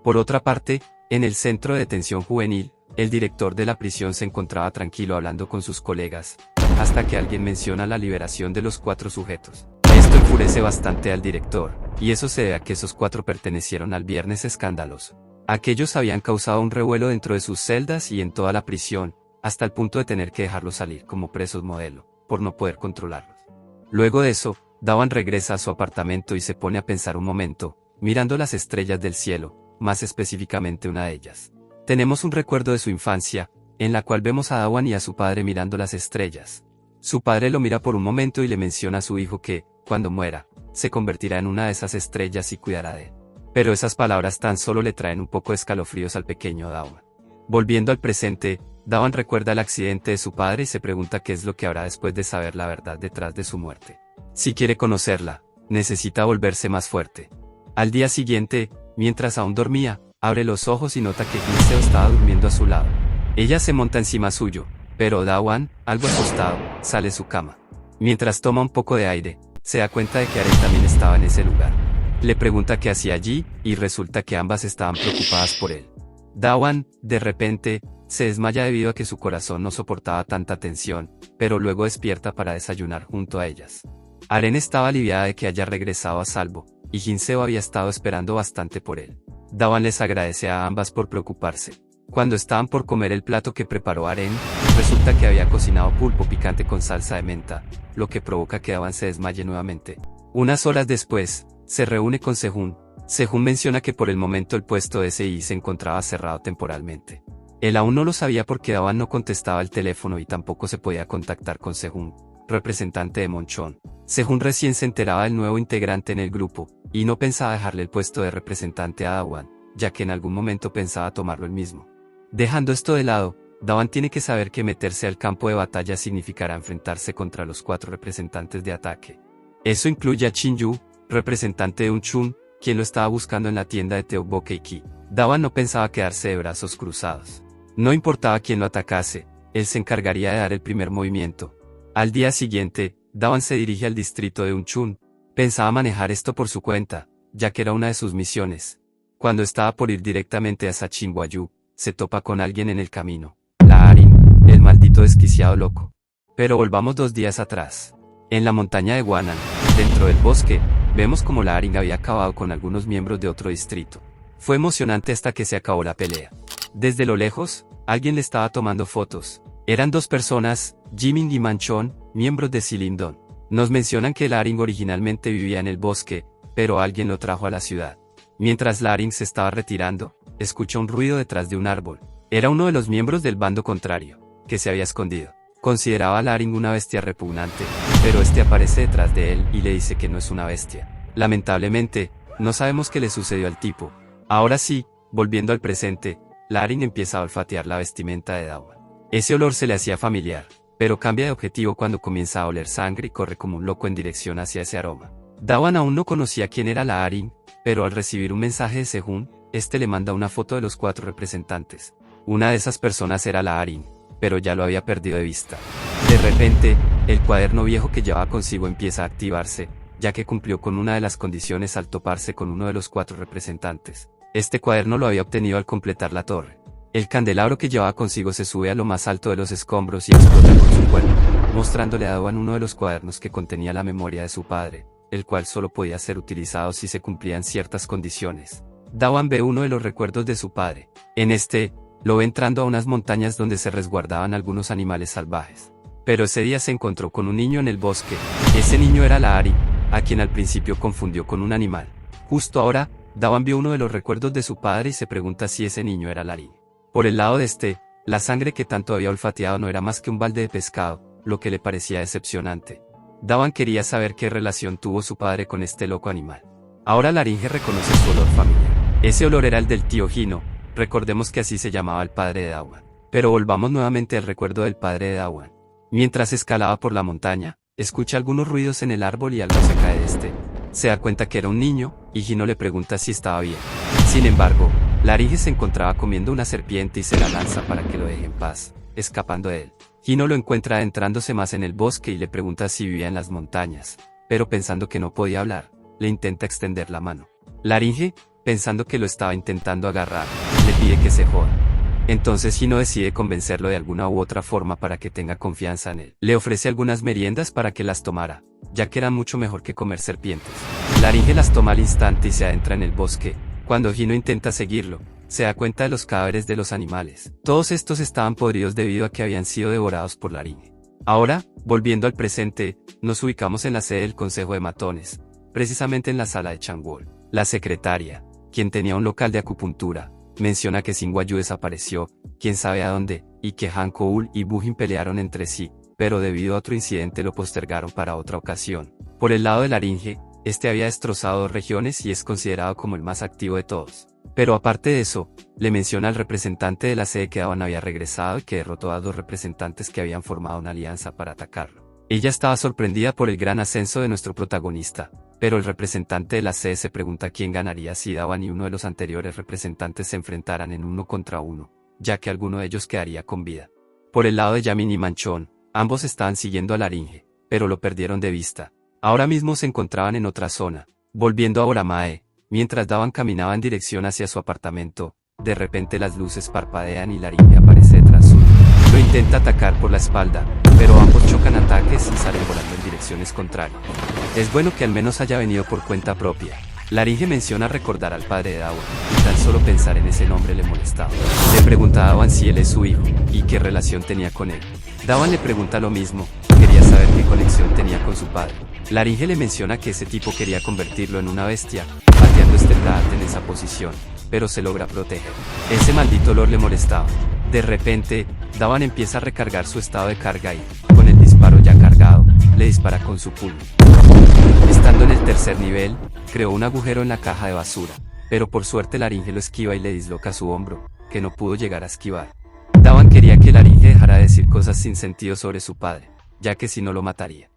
Por otra parte, en el centro de detención juvenil, el director de la prisión se encontraba tranquilo hablando con sus colegas, hasta que alguien menciona la liberación de los 4 sujetos. Esto enfurece bastante al director, y eso se debe a que esos 4 pertenecieron al Viernes Escandaloso. Aquellos habían causado un revuelo dentro de sus celdas y en toda la prisión, hasta el punto de tener que dejarlos salir como presos modelo, por no poder controlarlos. Luego de eso, Dawan regresa a su apartamento y se pone a pensar un momento, mirando las estrellas del cielo, más específicamente una de ellas. Tenemos un recuerdo de su infancia, en la cual vemos a Dawan y a su padre mirando las estrellas. Su padre lo mira por un momento y le menciona a su hijo que, cuando muera, se convertirá en una de esas estrellas y cuidará de él. Pero esas palabras tan solo le traen un poco de escalofríos al pequeño Dawan. Volviendo al presente, Dawan recuerda el accidente de su padre y se pregunta qué es lo que habrá después de saber la verdad detrás de su muerte. Si quiere conocerla, necesita volverse más fuerte. Al día siguiente, mientras aún dormía, abre los ojos y nota que Jin-seo estaba durmiendo a su lado. Ella se monta encima suyo, pero Dawan, algo asustado, sale de su cama. Mientras toma un poco de aire, se da cuenta de que Aren también estaba en ese lugar. Le pregunta qué hacía allí, y resulta que ambas estaban preocupadas por él. Dawan, de repente, se desmaya debido a que su corazón no soportaba tanta tensión, pero luego despierta para desayunar junto a ellas. Aren estaba aliviada de que haya regresado a salvo, y Jin-seo había estado esperando bastante por él. Dawan les agradece a ambas por preocuparse. Cuando estaban por comer el plato que preparó Aren, resulta que había cocinado pulpo picante con salsa de menta, lo que provoca que Dawan se desmaye nuevamente. Unas horas después, se reúne con Sehun. Sehun menciona que por el momento el puesto de SI se encontraba cerrado temporalmente. Él aún no lo sabía porque Dawan no contestaba el teléfono y tampoco se podía contactar con Sehun, representante de Monchon. Sehun recién se enteraba del nuevo integrante en el grupo, y no pensaba dejarle el puesto de representante a Dawan, ya que en algún momento pensaba tomarlo él mismo. Dejando esto de lado, Dawan tiene que saber que meterse al campo de batalla significará enfrentarse contra los 4 representantes de ataque. Eso incluye a Chin-yu, representante de Unchun, quien lo estaba buscando en la tienda de Teokbokki. Dawan no pensaba quedarse de brazos cruzados. No importaba quién lo atacase, él se encargaría de dar el primer movimiento. Al día siguiente, Dawan se dirige al distrito de Unchun. Pensaba manejar esto por su cuenta, ya que era una de sus misiones. Cuando estaba por ir directamente a Sachimboayu, se topa con alguien en el camino. La Arin, el maldito desquiciado loco. Pero volvamos 2 días atrás. En la montaña de Gwanan, dentro del bosque, vemos como la Arin había acabado con algunos miembros de otro distrito. Fue emocionante hasta que se acabó la pelea. Desde lo lejos, alguien le estaba tomando fotos. Eran 2 personas, Jimin y Manchon, miembros de Silindon. Nos mencionan que Laring originalmente vivía en el bosque, pero alguien lo trajo a la ciudad. Mientras Laring se estaba retirando, escuchó un ruido detrás de un árbol. Era uno de los miembros del bando contrario, que se había escondido. Consideraba a Laring una bestia repugnante, pero este aparece detrás de él y le dice que no es una bestia. Lamentablemente, no sabemos qué le sucedió al tipo. Ahora sí, volviendo al presente, Laring empieza a olfatear la vestimenta de Dawan. Ese olor se le hacía familiar, pero cambia de objetivo cuando comienza a oler sangre y corre como un loco en dirección hacia ese aroma. Dawan aún no conocía quién era Laring, pero al recibir un mensaje de Sehun, este le manda una foto de los 4 representantes. Una de esas personas era Laring, pero ya lo había perdido de vista. De repente, el cuaderno viejo que llevaba consigo empieza a activarse, ya que cumplió con una de las condiciones al toparse con uno de los 4 representantes. Este cuaderno lo había obtenido al completar la torre. El candelabro que llevaba consigo se sube a lo más alto de los escombros y explota con su cuerpo, mostrándole a Dawan uno de los cuadernos que contenía la memoria de su padre, el cual solo podía ser utilizado si se cumplían ciertas condiciones. Dawan ve uno de los recuerdos de su padre. En este, lo ve entrando a unas montañas donde se resguardaban algunos animales salvajes. Pero ese día se encontró con un niño en el bosque. Ese niño era Laring, a quien al principio confundió con un animal. Justo ahora, Dawan vio uno de los recuerdos de su padre y se pregunta si ese niño era Laring. Por el lado de este, la sangre que tanto había olfateado no era más que un balde de pescado, lo que le parecía decepcionante. Dawan quería saber qué relación tuvo su padre con este loco animal. Ahora Laringe reconoce su olor familiar. Ese olor era el del tío Hino, recordemos que así se llamaba el padre de Dawan. Pero volvamos nuevamente al recuerdo del padre de Dawan. Mientras escalaba por la montaña, escucha algunos ruidos en el árbol y algo se cae de este. Se da cuenta que era un niño, y Hino le pregunta si estaba bien. Sin embargo, Laringe se encontraba comiendo una serpiente y se la lanza para que lo deje en paz, escapando de él. Hino lo encuentra adentrándose más en el bosque y le pregunta si vivía en las montañas, pero pensando que no podía hablar, le intenta extender la mano. Laringe, pensando que lo estaba intentando agarrar, le pide que se joda. Entonces Hino decide convencerlo de alguna u otra forma para que tenga confianza en él. Le ofrece algunas meriendas para que las tomara, ya que eran mucho mejor que comer serpientes. Laringe las toma al instante y se adentra en el bosque. Cuando Hino intenta seguirlo, se da cuenta de los cadáveres de los animales. Todos estos estaban podridos debido a que habían sido devorados por Laringe. Ahora, volviendo al presente, nos ubicamos en la sede del Consejo de Matones, precisamente en la sala de Changwol. La secretaria, quien tenía un local de acupuntura, menciona que Singwayu desapareció, quién sabe a dónde, y que Han Koul y Bujin pelearon entre sí, pero debido a otro incidente lo postergaron para otra ocasión. Por el lado de Laringe, este había destrozado 2 regiones y es considerado como el más activo de todos. Pero aparte de eso, le menciona al representante de la sede que Daban había regresado y que derrotó a 2 representantes que habían formado una alianza para atacarlo. Ella estaba sorprendida por el gran ascenso de nuestro protagonista, pero el representante de la sede se pregunta quién ganaría si Daban y uno de los anteriores representantes se enfrentaran en 1 contra 1, ya que alguno de ellos quedaría con vida. Por el lado de Yamin y Manchón, ambos estaban siguiendo a Laringe, pero lo perdieron de vista. Ahora mismo se encontraban en otra zona, volviendo a Oramae. Mientras Daban caminaba en dirección hacia su apartamento, de repente las luces parpadean y Laringe aparece detrás suyo. Lo intenta atacar por la espalda, pero ambos chocan ataques y salen volando en direcciones contrarias. Es bueno que al menos haya venido por cuenta propia. Laringe menciona recordar al padre de Dawan, y tan solo pensar en ese nombre le molestaba. Le pregunta a Dawan si él es su hijo, y qué relación tenía con él. Dawan le pregunta lo mismo, quería saber qué conexión tenía con su padre. Laringe le menciona que ese tipo quería convertirlo en una bestia, pateando este Da'at en esa posición, pero se logra proteger. Ese maldito olor le molestaba. De repente, Dawan empieza a recargar su estado de carga y, con el disparo ya cargado, le dispara con su puño. Estando en el 3er nivel, creó un agujero en la caja de basura, pero por suerte Laringe lo esquiva y le disloca su hombro, que no pudo llegar a esquivar. Dawan quería que Laringe dejara de decir cosas sin sentido sobre su padre, ya que si no lo mataría.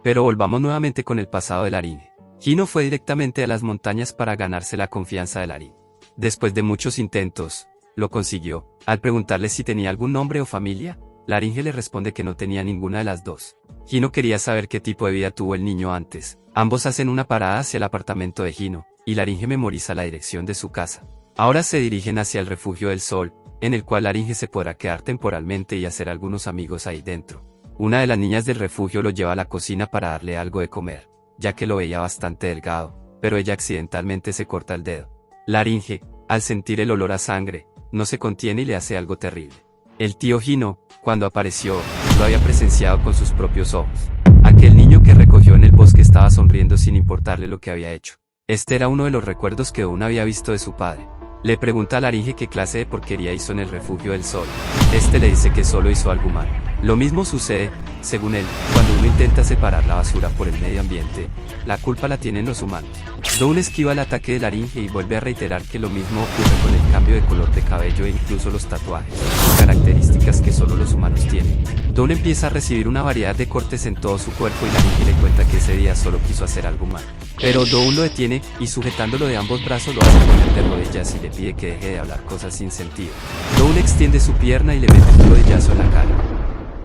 Pero volvamos nuevamente con el pasado de Laringe. Hino fue directamente a las montañas para ganarse la confianza de Laringe. Después de muchos intentos, lo consiguió. Al preguntarle si tenía algún nombre o familia, Laringe le responde que no tenía ninguna de las dos. Hino quería saber qué tipo de vida tuvo el niño antes. Ambos hacen una parada hacia el apartamento de Hino, y Laringe memoriza la dirección de su casa. Ahora se dirigen hacia el Refugio del Sol, en el cual Laringe se podrá quedar temporalmente y hacer algunos amigos ahí dentro. Una de las niñas del refugio lo lleva a la cocina para darle algo de comer, ya que lo veía bastante delgado, pero ella accidentalmente se corta el dedo. Laringe, al sentir el olor a sangre, no se contiene y le hace algo terrible. El tío Hino, cuando apareció, lo había presenciado con sus propios ojos. Aquel niño que recogió en el bosque estaba sonriendo sin importarle lo que había hecho. Este era uno de los recuerdos que aún había visto de su padre. Le pregunta a Laringe qué clase de porquería hizo en el Refugio del Sol. Este le dice que solo hizo algo mal. Lo mismo sucede, según él, cuando uno intenta separar la basura por el medio ambiente, la culpa la tienen los humanos. Dawn esquiva el ataque de Laringe y vuelve a reiterar que lo mismo ocurre con el cambio de color de cabello e incluso los tatuajes, características que solo los humanos tienen. Dawn empieza a recibir una variedad de cortes en todo su cuerpo y Laringe le cuenta que ese día solo quiso hacer algo mal. Pero Dawn lo detiene, y sujetándolo de ambos brazos lo hace poner de rodillas y le pide que deje de hablar cosas sin sentido. Dawn extiende su pierna y le mete un rodillazo en la cara.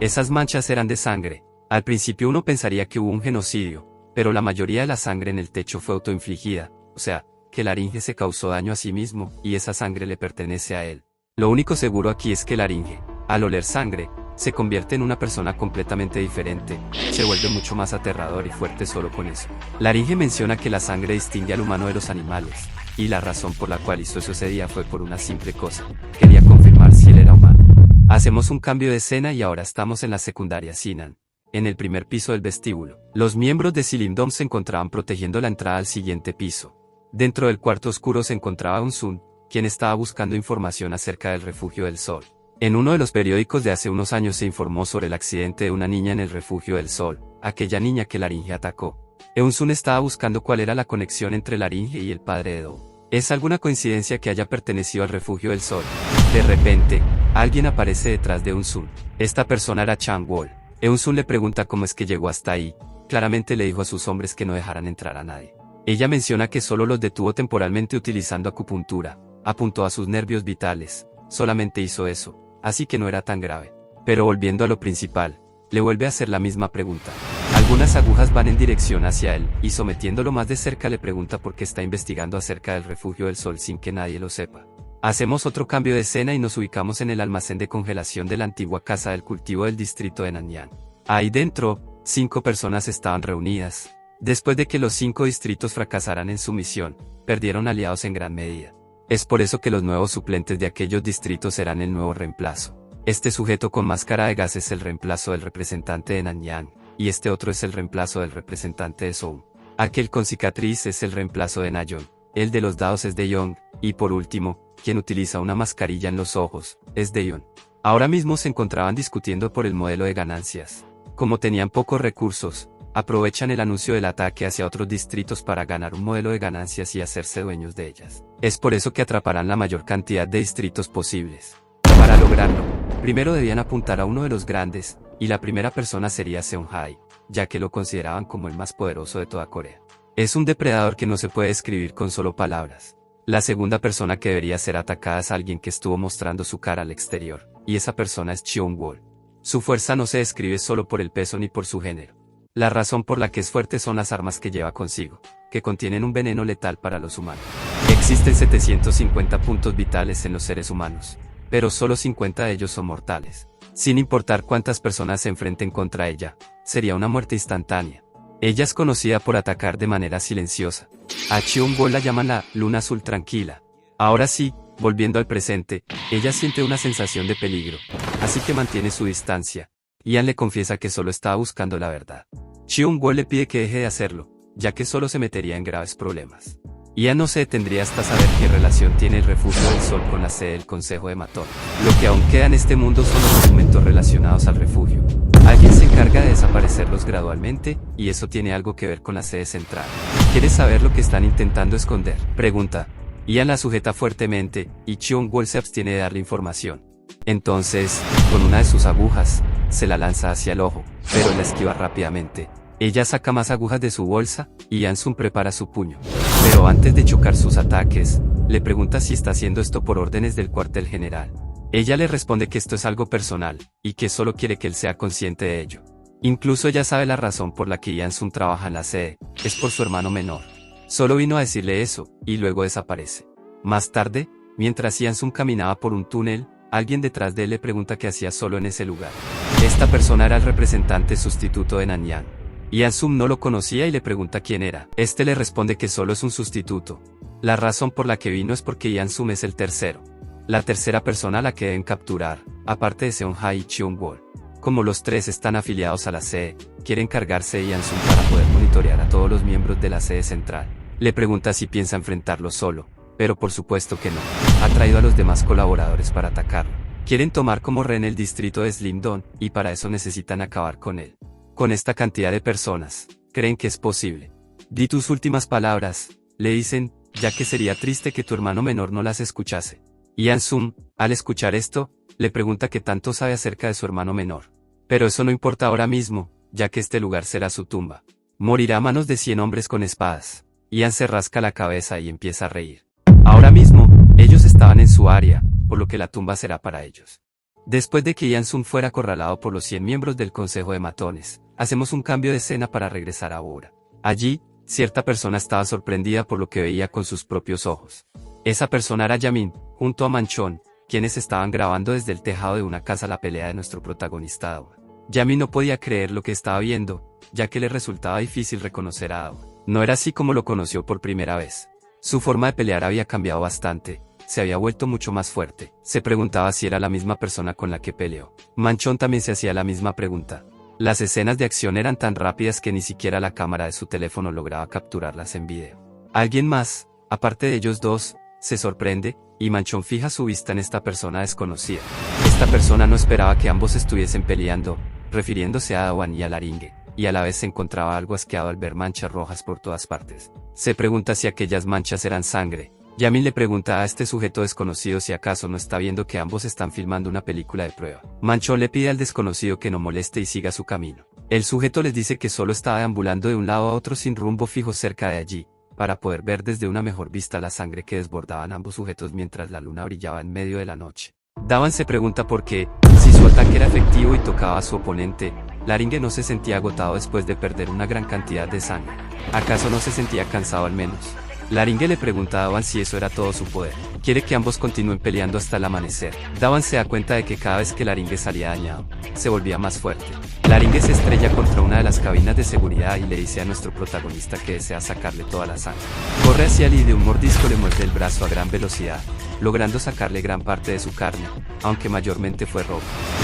Esas manchas eran de sangre. Al principio uno pensaría que hubo un genocidio, pero la mayoría de la sangre en el techo fue autoinfligida, o sea, que Laringe se causó daño a sí mismo, y esa sangre le pertenece a él. Lo único seguro aquí es que Laringe, al oler sangre, se convierte en una persona completamente diferente, se vuelve mucho más aterrador y fuerte solo con eso. Laringe menciona que la sangre distingue al humano de los animales, y la razón por la cual hizo eso ese día fue por una simple cosa, quería confirmar si él era humano. Hacemos un cambio de escena y ahora estamos en la secundaria Sinan, en el primer piso del vestíbulo. Los miembros de Silindom se encontraban protegiendo la entrada al siguiente piso. Dentro del cuarto oscuro se encontraba Un-sun, quien estaba buscando información acerca del Refugio del Sol. En uno de los periódicos de hace unos años se informó sobre el accidente de una niña en el Refugio del Sol, aquella niña que Laringe atacó. Un-sun estaba buscando cuál era la conexión entre Laringe y el padre de Do. ¿Es alguna coincidencia que haya pertenecido al Refugio del Sol? De repente, alguien aparece detrás de Un-sun. Esta persona era Changwol. Un-sun le pregunta cómo es que llegó hasta ahí. Claramente le dijo a sus hombres que no dejaran entrar a nadie. Ella menciona que solo los detuvo temporalmente utilizando acupuntura. Apuntó a sus nervios vitales. Solamente hizo eso, así que no era tan grave. Pero volviendo a lo principal, le vuelve a hacer la misma pregunta. Algunas agujas van en dirección hacia él, y sometiéndolo más de cerca le pregunta por qué está investigando acerca del refugio del sol sin que nadie lo sepa. Hacemos otro cambio de escena y nos ubicamos en el almacén de congelación de la antigua casa del cultivo del distrito de Nanyang. Ahí dentro, 5 personas estaban reunidas. Después de que los 5 distritos fracasaran en su misión, perdieron aliados en gran medida. Es por eso que los nuevos suplentes de aquellos distritos serán el nuevo reemplazo. Este sujeto con máscara de gas es el reemplazo del representante de Nanyang, y este otro es el reemplazo del representante de Seoul. Aquel con cicatriz es el reemplazo de Nayeon, el de los dados es de Young, y por último, quien utiliza una mascarilla en los ojos, es Daeyeon. Ahora mismo se encontraban discutiendo por el modelo de ganancias. Como tenían pocos recursos, aprovechan el anuncio del ataque hacia otros distritos para ganar un modelo de ganancias y hacerse dueños de ellas. Es por eso que atraparán la mayor cantidad de distritos posibles. Para lograrlo, primero debían apuntar a uno de los grandes, y la primera persona sería Seonhae, ya que lo consideraban como el más poderoso de toda Corea. Es un depredador que no se puede describir con solo palabras. La segunda persona que debería ser atacada es alguien que estuvo mostrando su cara al exterior, y esa persona es Cheon-wol. Su fuerza no se describe solo por el peso ni por su género. La razón por la que es fuerte son las armas que lleva consigo, que contienen un veneno letal para los humanos. Existen 750 puntos vitales en los seres humanos, pero solo 50 de ellos son mortales. Sin importar cuántas personas se enfrenten contra ella, sería una muerte instantánea. Ella es conocida por atacar de manera silenciosa. A Cheon-wol la llaman la luna azul tranquila. Ahora sí, volviendo al presente, ella siente una sensación de peligro, así que mantiene su distancia. Ian le confiesa que solo estaba buscando la verdad. Cheon-wol le pide que deje de hacerlo, ya que solo se metería en graves problemas. Ian no se detendría hasta saber qué relación tiene el refugio del sol con la sede del Consejo de Matón. Lo que aún queda en este mundo son los documentos relacionados al refugio. Alguien se encarga de desaparecerlos gradualmente, y eso tiene algo que ver con la sede central. ¿Quieres saber lo que están intentando esconder?, pregunta. Ian la sujeta fuertemente, y Cheon-wol se abstiene de darle información. Entonces, con una de sus agujas, se la lanza hacia el ojo, pero la esquiva rápidamente. Ella saca más agujas de su bolsa, y Yansung prepara su puño. Pero antes de chocar sus ataques, le pregunta si está haciendo esto por órdenes del cuartel general. Ella le responde que esto es algo personal, y que solo quiere que él sea consciente de ello. Incluso ella sabe la razón por la que Yansung trabaja en la sede, es por su hermano menor. Solo vino a decirle eso, y luego desaparece. Más tarde, mientras Yansung caminaba por un túnel, alguien detrás de él le pregunta qué hacía solo en ese lugar. Esta persona era el representante sustituto de Nanyang. Yansung no lo conocía y le pregunta quién era. Este le responde que solo es un sustituto. La razón por la que vino es porque Yansung es el tercero. La tercera persona a la que deben capturar, aparte de Seonhae y Cheon-wol. Como los tres están afiliados a la sede, quieren cargarse de Yansung para poder monitorear a todos los miembros de la sede central. Le pregunta si piensa enfrentarlo solo, pero por supuesto que no. Ha traído a los demás colaboradores para atacarlo. Quieren tomar como rehén el distrito de Slim-dong, y para eso necesitan acabar con él. Con esta cantidad de personas, creen que es posible. Di tus últimas palabras, le dicen, ya que sería triste que tu hermano menor no las escuchase. Yansung, al escuchar esto, le pregunta qué tanto sabe acerca de su hermano menor. Pero eso no importa ahora mismo, ya que este lugar será su tumba. Morirá a manos de 100 hombres con espadas. Ian se rasca la cabeza y empieza a reír. Ahora mismo, ellos estaban en su área, por lo que la tumba será para ellos. Después de que Yansung fuera acorralado por los 100 miembros del Consejo de Matones, hacemos un cambio de escena para regresar ahora. Allí, cierta persona estaba sorprendida por lo que veía con sus propios ojos. Esa persona era Jamin, junto a Manchon, quienes estaban grabando desde el tejado de una casa la pelea de nuestro protagonista Dawa. Jamin no podía creer lo que estaba viendo, ya que le resultaba difícil reconocer a Dawa. No era así como lo conoció por primera vez. Su forma de pelear había cambiado bastante. Se había vuelto mucho más fuerte. Se preguntaba si era la misma persona con la que peleó. Manchón también se hacía la misma pregunta. Las escenas de acción eran tan rápidas que ni siquiera la cámara de su teléfono lograba capturarlas en video. Alguien más, aparte de ellos dos, se sorprende, y Manchón fija su vista en esta persona desconocida. Esta persona no esperaba que ambos estuviesen peleando, refiriéndose a Dawan y a Laringue, y a la vez se encontraba algo asqueado al ver manchas rojas por todas partes. Se pregunta si aquellas manchas eran sangre. Jamin le pregunta a este sujeto desconocido si acaso no está viendo que ambos están filmando una película de prueba. Manchón le pide al desconocido que no moleste y siga su camino. El sujeto les dice que solo está deambulando de un lado a otro sin rumbo fijo cerca de allí, para poder ver desde una mejor vista la sangre que desbordaban ambos sujetos mientras la luna brillaba en medio de la noche. Dawan se pregunta por qué, si su ataque era efectivo y tocaba a su oponente, Laringe no se sentía agotado después de perder una gran cantidad de sangre. ¿Acaso no se sentía cansado al menos? Laringe le pregunta a Dawan si eso era todo su poder. Quiere que ambos continúen peleando hasta el amanecer. Dawan se da cuenta de que cada vez que Laringe salía dañado, se volvía más fuerte. Laringe se estrella contra una de las cabinas de seguridad y le dice a nuestro protagonista que desea sacarle toda la sangre. Corre hacia él y de un mordisco le muerde el brazo a gran velocidad, logrando sacarle gran parte de su carne, aunque mayormente fue rojo.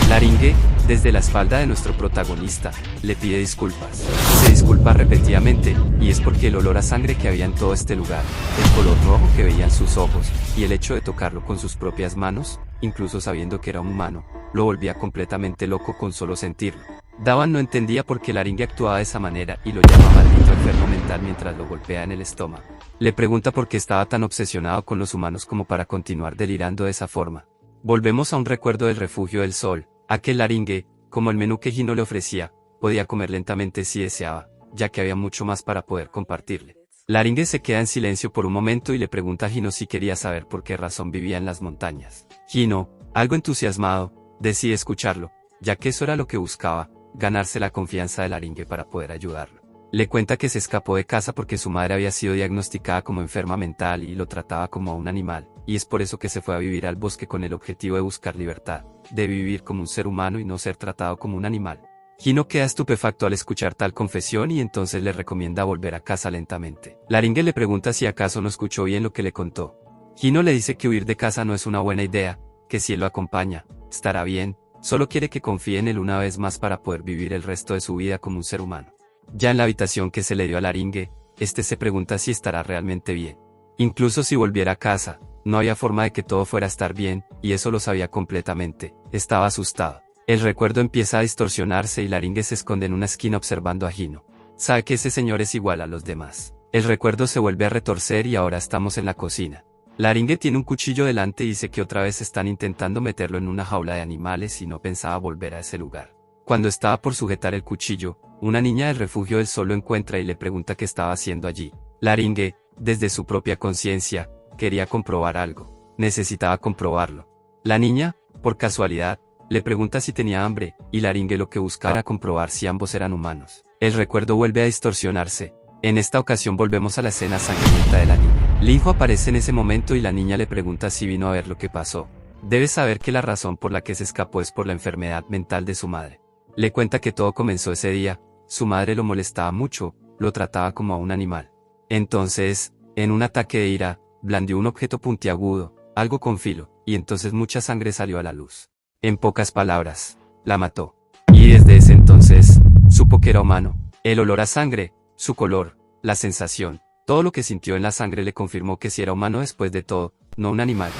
Laringe, desde la espalda de nuestro protagonista, le pide disculpas. Se disculpa repetidamente, y es porque el olor a sangre que había en todo este lugar, el color rojo que veía en sus ojos, y el hecho de tocarlo con sus propias manos, incluso sabiendo que era un humano, lo volvía completamente loco con solo sentirlo. Dawan no entendía por qué Laringe actuaba de esa manera y lo llama maldito enfermo mental mientras lo golpea en el estómago. Le pregunta por qué estaba tan obsesionado con los humanos como para continuar delirando de esa forma. Volvemos a un recuerdo del refugio del sol. Aquel Laringe, como el menú que Hino le ofrecía, podía comer lentamente si deseaba, ya que había mucho más para poder compartirle. Laringe se queda en silencio por un momento y le pregunta a Hino si quería saber por qué razón vivía en las montañas. Hino, algo entusiasmado, decide escucharlo, ya que eso era lo que buscaba, ganarse la confianza de Laringe para poder ayudarlo. Le cuenta que se escapó de casa porque su madre había sido diagnosticada como enferma mental y lo trataba como a un animal, y es por eso que se fue a vivir al bosque con el objetivo de buscar libertad, de vivir como un ser humano y no ser tratado como un animal. Hino queda estupefacto al escuchar tal confesión y entonces le recomienda volver a casa lentamente. Laringe le pregunta si acaso no escuchó bien lo que le contó. Hino le dice que huir de casa no es una buena idea, que si él lo acompaña, estará bien, solo quiere que confíe en él una vez más para poder vivir el resto de su vida como un ser humano. Ya en la habitación que se le dio a Laringe, este se pregunta si estará realmente bien. Incluso si volviera a casa, no había forma de que todo fuera a estar bien, y eso lo sabía completamente. Estaba asustado. El recuerdo empieza a distorsionarse y Laringe se esconde en una esquina observando a Hino. Sabe que ese señor es igual a los demás. El recuerdo se vuelve a retorcer y ahora estamos en la cocina. Laringe tiene un cuchillo delante y dice que otra vez están intentando meterlo en una jaula de animales y no pensaba volver a ese lugar. Cuando estaba por sujetar el cuchillo, una niña del refugio del sol lo encuentra y le pregunta qué estaba haciendo allí. Laringe, desde su propia conciencia, quería comprobar algo. Necesitaba comprobarlo. La niña, por casualidad, le pregunta si tenía hambre, y Laringe lo que buscaba era comprobar si ambos eran humanos. El recuerdo vuelve a distorsionarse. En esta ocasión volvemos a la escena sangrienta de la niña. Linjo aparece en ese momento y la niña le pregunta si vino a ver lo que pasó. Debe saber que la razón por la que se escapó es por la enfermedad mental de su madre. Le cuenta que todo comenzó ese día. Su madre lo molestaba mucho, lo trataba como a un animal. Entonces, en un ataque de ira, blandió un objeto puntiagudo, algo con filo, y entonces mucha sangre salió a la luz. En pocas palabras, la mató. Y desde ese entonces, supo que era humano. El olor a sangre, su color, la sensación, todo lo que sintió en la sangre le confirmó que sí era humano después de todo, no un animal.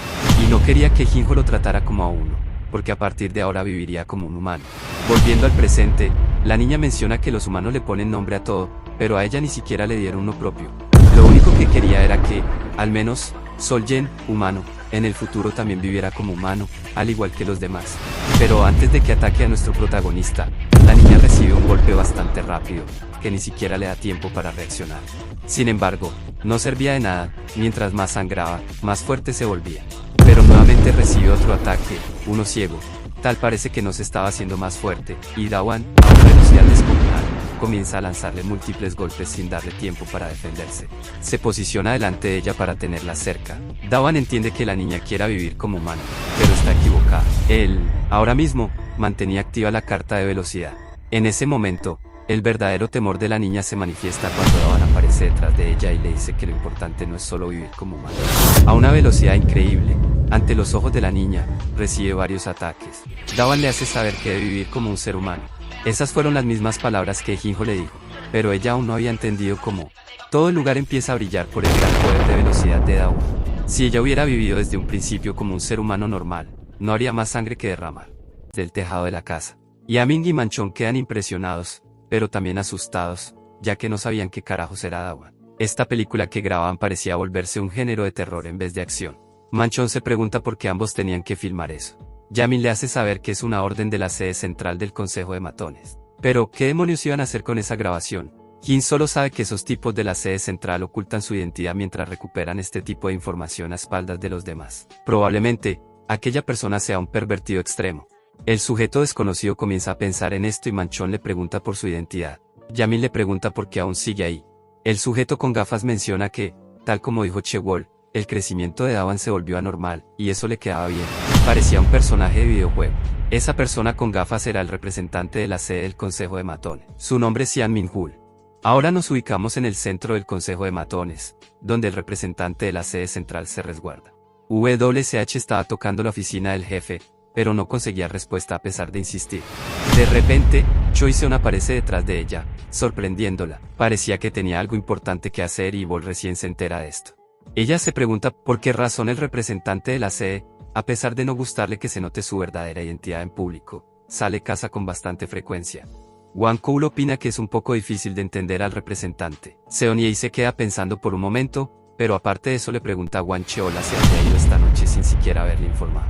Y no quería que Jinjo lo tratara como a uno, porque a partir de ahora viviría como un humano. Volviendo al presente, la niña menciona que los humanos le ponen nombre a todo, pero a ella ni siquiera le dieron uno propio. Lo único que quería era que, al menos, Soljen, humano, en el futuro también viviera como humano, al igual que los demás. Pero antes de que ataque a nuestro protagonista, la niña recibe un golpe bastante rápido, que ni siquiera le da tiempo para reaccionar. Sin embargo, no servía de nada, mientras más sangraba, más fuerte se volvía. Pero nuevamente recibe otro ataque, uno ciego. Tal parece que no se estaba haciendo más fuerte, y Dawan, a una velocidad descomunal, comienza a lanzarle múltiples golpes sin darle tiempo para defenderse. Se posiciona delante de ella para tenerla cerca. Dawan entiende que la niña quiera vivir como humano, pero está equivocada. Él, ahora mismo, mantenía activa la carta de velocidad. En ese momento, el verdadero temor de la niña se manifiesta cuando Dawan aparece detrás de ella y le dice que lo importante no es solo vivir como humano. A una velocidad increíble, ante los ojos de la niña, recibe varios ataques. Dawan le hace saber que debe vivir como un ser humano. Esas fueron las mismas palabras que Jinjo le dijo, pero ella aún no había entendido cómo. Todo el lugar empieza a brillar por el gran poder de velocidad de Dawan. Si ella hubiera vivido desde un principio como un ser humano normal, no habría más sangre que derramar. Del tejado de la casa. Yaming y Manchón quedan impresionados, pero también asustados, ya que no sabían qué carajos era Dawan. Esta película que grababan parecía volverse un género de terror en vez de acción. Manchón se pregunta por qué ambos tenían que filmar eso. Yamin le hace saber que es una orden de la sede central del Consejo de Matones. Pero, ¿qué demonios iban a hacer con esa grabación? Jin solo sabe que esos tipos de la sede central ocultan su identidad mientras recuperan este tipo de información a espaldas de los demás. Probablemente, aquella persona sea un pervertido extremo. El sujeto desconocido comienza a pensar en esto y Manchón le pregunta por su identidad. Yamil le pregunta por qué aún sigue ahí. El sujeto con gafas menciona que, tal como dijo Chewol, el crecimiento de Dawan se volvió anormal, y eso le quedaba bien. Parecía un personaje de videojuego. Esa persona con gafas era el representante de la sede del Consejo de Matones. Su nombre es Ian Min-hul. Ahora nos ubicamos en el centro del Consejo de Matones, donde el representante de la sede central se resguarda. WCH estaba tocando la oficina del jefe, pero no conseguía respuesta a pesar de insistir. De repente, Choi-seon aparece detrás de ella, sorprendiéndola. Parecía que tenía algo importante que hacer y Bol recién se entera de esto. Ella se pregunta por qué razón el representante de la sede, a pesar de no gustarle que se note su verdadera identidad en público, sale a casa con bastante frecuencia. Wang Koul opina que es un poco difícil de entender al representante. Seon-hye se queda pensando por un momento, pero aparte de eso le pregunta a Wang Cheol si había ido esta noche sin siquiera haberle informado.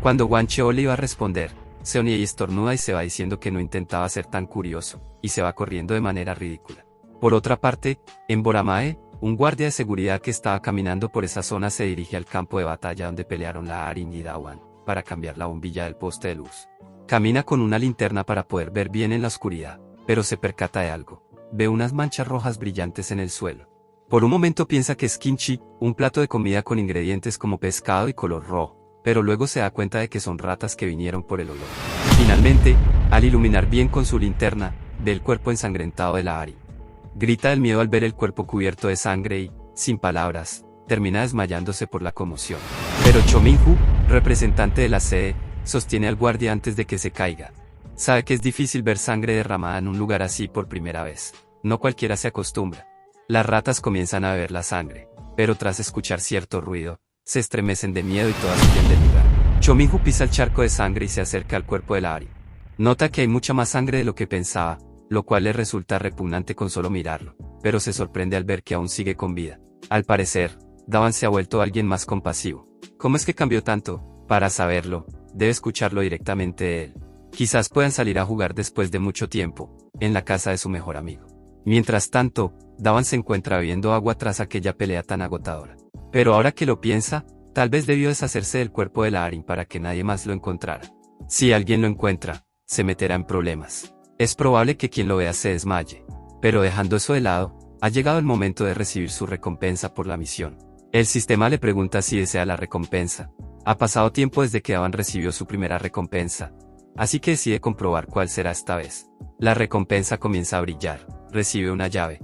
Cuando Wang Cheol le iba a responder, Seon-hye estornuda y se va diciendo que no intentaba ser tan curioso, y se va corriendo de manera ridícula. Por otra parte, en Boramae, un guardia de seguridad que estaba caminando por esa zona se dirige al campo de batalla donde pelearon la Arin y Dawan, para cambiar la bombilla del poste de luz. Camina con una linterna para poder ver bien en la oscuridad, pero se percata de algo. Ve unas manchas rojas brillantes en el suelo. Por un momento piensa que es kimchi, un plato de comida con ingredientes como pescado y color rojo, pero luego se da cuenta de que son ratas que vinieron por el olor. Finalmente, al iluminar bien con su linterna, ve el cuerpo ensangrentado de la Arin. Grita del miedo al ver el cuerpo cubierto de sangre y, sin palabras, termina desmayándose por la conmoción. Pero Cho Min-hoo, representante de la sede, sostiene al guardia antes de que se caiga. Sabe que es difícil ver sangre derramada en un lugar así por primera vez. No cualquiera se acostumbra. Las ratas comienzan a beber la sangre, pero tras escuchar cierto ruido, se estremecen de miedo y todas huyen del lugar. Cho Min-hoo pisa el charco de sangre y se acerca al cuerpo de la Arin. Nota que hay mucha más sangre de lo que pensaba, lo cual le resulta repugnante con solo mirarlo, pero se sorprende al ver que aún sigue con vida. Al parecer, Dawan se ha vuelto alguien más compasivo. ¿Cómo es que cambió tanto? Para saberlo, debe escucharlo directamente de él. Quizás puedan salir a jugar después de mucho tiempo, en la casa de su mejor amigo. Mientras tanto, Dawan se encuentra bebiendo agua tras aquella pelea tan agotadora. Pero ahora que lo piensa, tal vez debió deshacerse del cuerpo de la Arin para que nadie más lo encontrara. Si alguien lo encuentra, se meterá en problemas. Es probable que quien lo vea se desmaye. Pero dejando eso de lado, ha llegado el momento de recibir su recompensa por la misión. El sistema le pregunta si desea la recompensa. Ha pasado tiempo desde que Dawan recibió su primera recompensa, así que decide comprobar cuál será esta vez. La recompensa comienza a brillar. Recibe una llave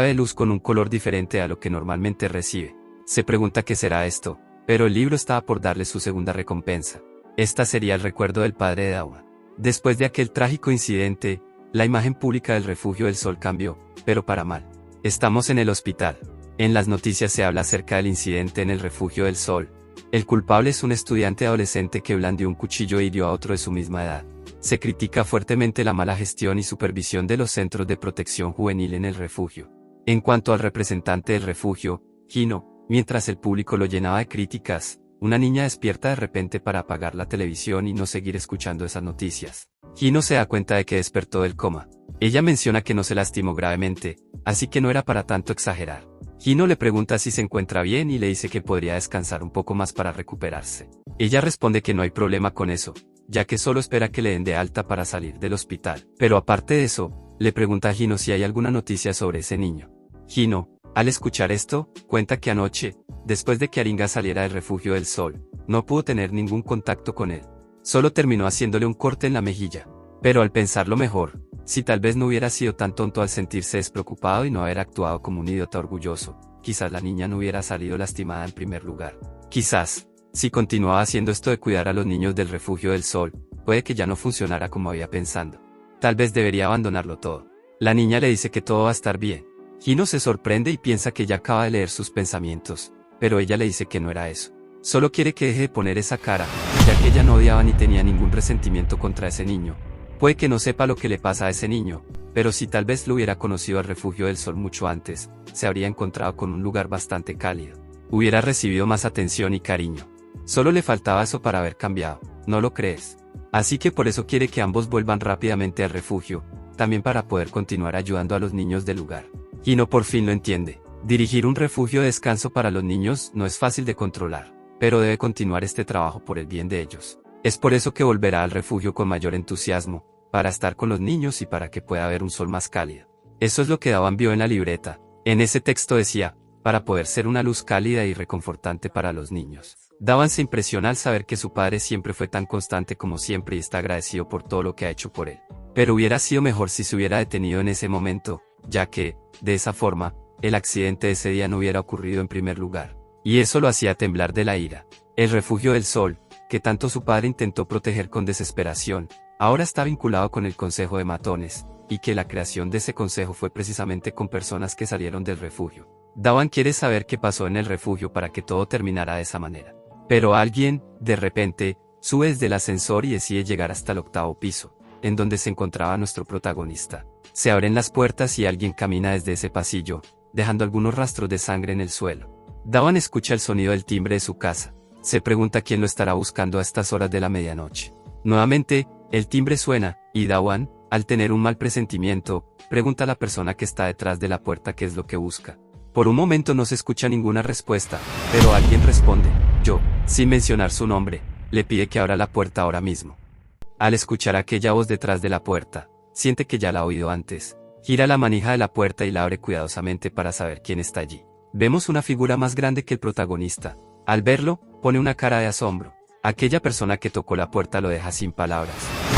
de luz con un color diferente a lo que normalmente recibe. Se pregunta qué será esto, pero el libro estaba por darle su segunda recompensa. Esta sería el recuerdo del padre de Dawan. Después de aquel trágico incidente, la imagen pública del Refugio del Sol cambió, pero para mal. Estamos en el hospital. En las noticias se habla acerca del incidente en el Refugio del Sol. El culpable es un estudiante adolescente que blandió un cuchillo e hirió a otro de su misma edad. Se critica fuertemente la mala gestión y supervisión de los centros de protección juvenil en el refugio. En cuanto al representante del refugio, Hino, mientras el público lo llenaba de críticas, una niña despierta de repente para apagar la televisión y no seguir escuchando esas noticias. Hino se da cuenta de que despertó del coma. Ella menciona que no se lastimó gravemente, así que no era para tanto exagerar. Hino le pregunta si se encuentra bien y le dice que podría descansar un poco más para recuperarse. Ella responde que no hay problema con eso, ya que solo espera que le den de alta para salir del hospital. Pero aparte de eso, le pregunta a Hino si hay alguna noticia sobre ese niño. Hino, al escuchar esto, cuenta que anoche, después de que Aringa saliera del Refugio del Sol, no pudo tener ningún contacto con él. Solo terminó haciéndole un corte en la mejilla. Pero al pensarlo mejor, si tal vez no hubiera sido tan tonto al sentirse despreocupado y no haber actuado como un idiota orgulloso, quizás la niña no hubiera salido lastimada en primer lugar. Quizás, si continuaba haciendo esto de cuidar a los niños del Refugio del Sol, puede que ya no funcionara como había pensando. Tal vez debería abandonarlo todo. La niña le dice que todo va a estar bien. Hino se sorprende y piensa que ella acaba de leer sus pensamientos, pero ella le dice que no era eso. Solo quiere que deje de poner esa cara, ya que ella no odiaba ni tenía ningún resentimiento contra ese niño. Puede que no sepa lo que le pasa a ese niño, pero si tal vez lo hubiera conocido al Refugio del Sol mucho antes, se habría encontrado con un lugar bastante cálido. Hubiera recibido más atención y cariño. Solo le faltaba eso para haber cambiado, ¿no lo crees? Así que por eso quiere que ambos vuelvan rápidamente al refugio, también para poder continuar ayudando a los niños del lugar. Hino por fin lo entiende. Dirigir un refugio de descanso para los niños no es fácil de controlar, pero debe continuar este trabajo por el bien de ellos. Es por eso que volverá al refugio con mayor entusiasmo, para estar con los niños y para que pueda haber un sol más cálido. Eso es lo que Dawan vio en la libreta. En ese texto decía, para poder ser una luz cálida y reconfortante para los niños. Dawan se impresiona al saber que su padre siempre fue tan constante como siempre y está agradecido por todo lo que ha hecho por él. Pero hubiera sido mejor si se hubiera detenido en ese momento, ya que, de esa forma, el accidente de ese día no hubiera ocurrido en primer lugar. Y eso lo hacía temblar de la ira. El refugio del sol, que tanto su padre intentó proteger con desesperación, ahora está vinculado con el Consejo de Matones, y que la creación de ese consejo fue precisamente con personas que salieron del refugio. Dawan quiere saber qué pasó en el refugio para que todo terminara de esa manera. Pero alguien, de repente, sube desde el ascensor y decide llegar hasta el 8º piso, en donde se encontraba nuestro protagonista. Se abren las puertas y alguien camina desde ese pasillo, dejando algunos rastros de sangre en el suelo. Dawan escucha el sonido del timbre de su casa. Se pregunta quién lo estará buscando a estas horas de la medianoche. Nuevamente, el timbre suena, y Dawan, al tener un mal presentimiento, pregunta a la persona que está detrás de la puerta qué es lo que busca. Por un momento no se escucha ninguna respuesta, pero alguien responde, yo, sin mencionar su nombre, le pide que abra la puerta ahora mismo. Al escuchar aquella voz detrás de la puerta, siente que ya la ha oído antes. Gira la manija de la puerta y la abre cuidadosamente para saber quién está allí. Vemos una figura más grande que el protagonista. Al verlo, pone una cara de asombro. Aquella persona que tocó la puerta lo deja sin palabras.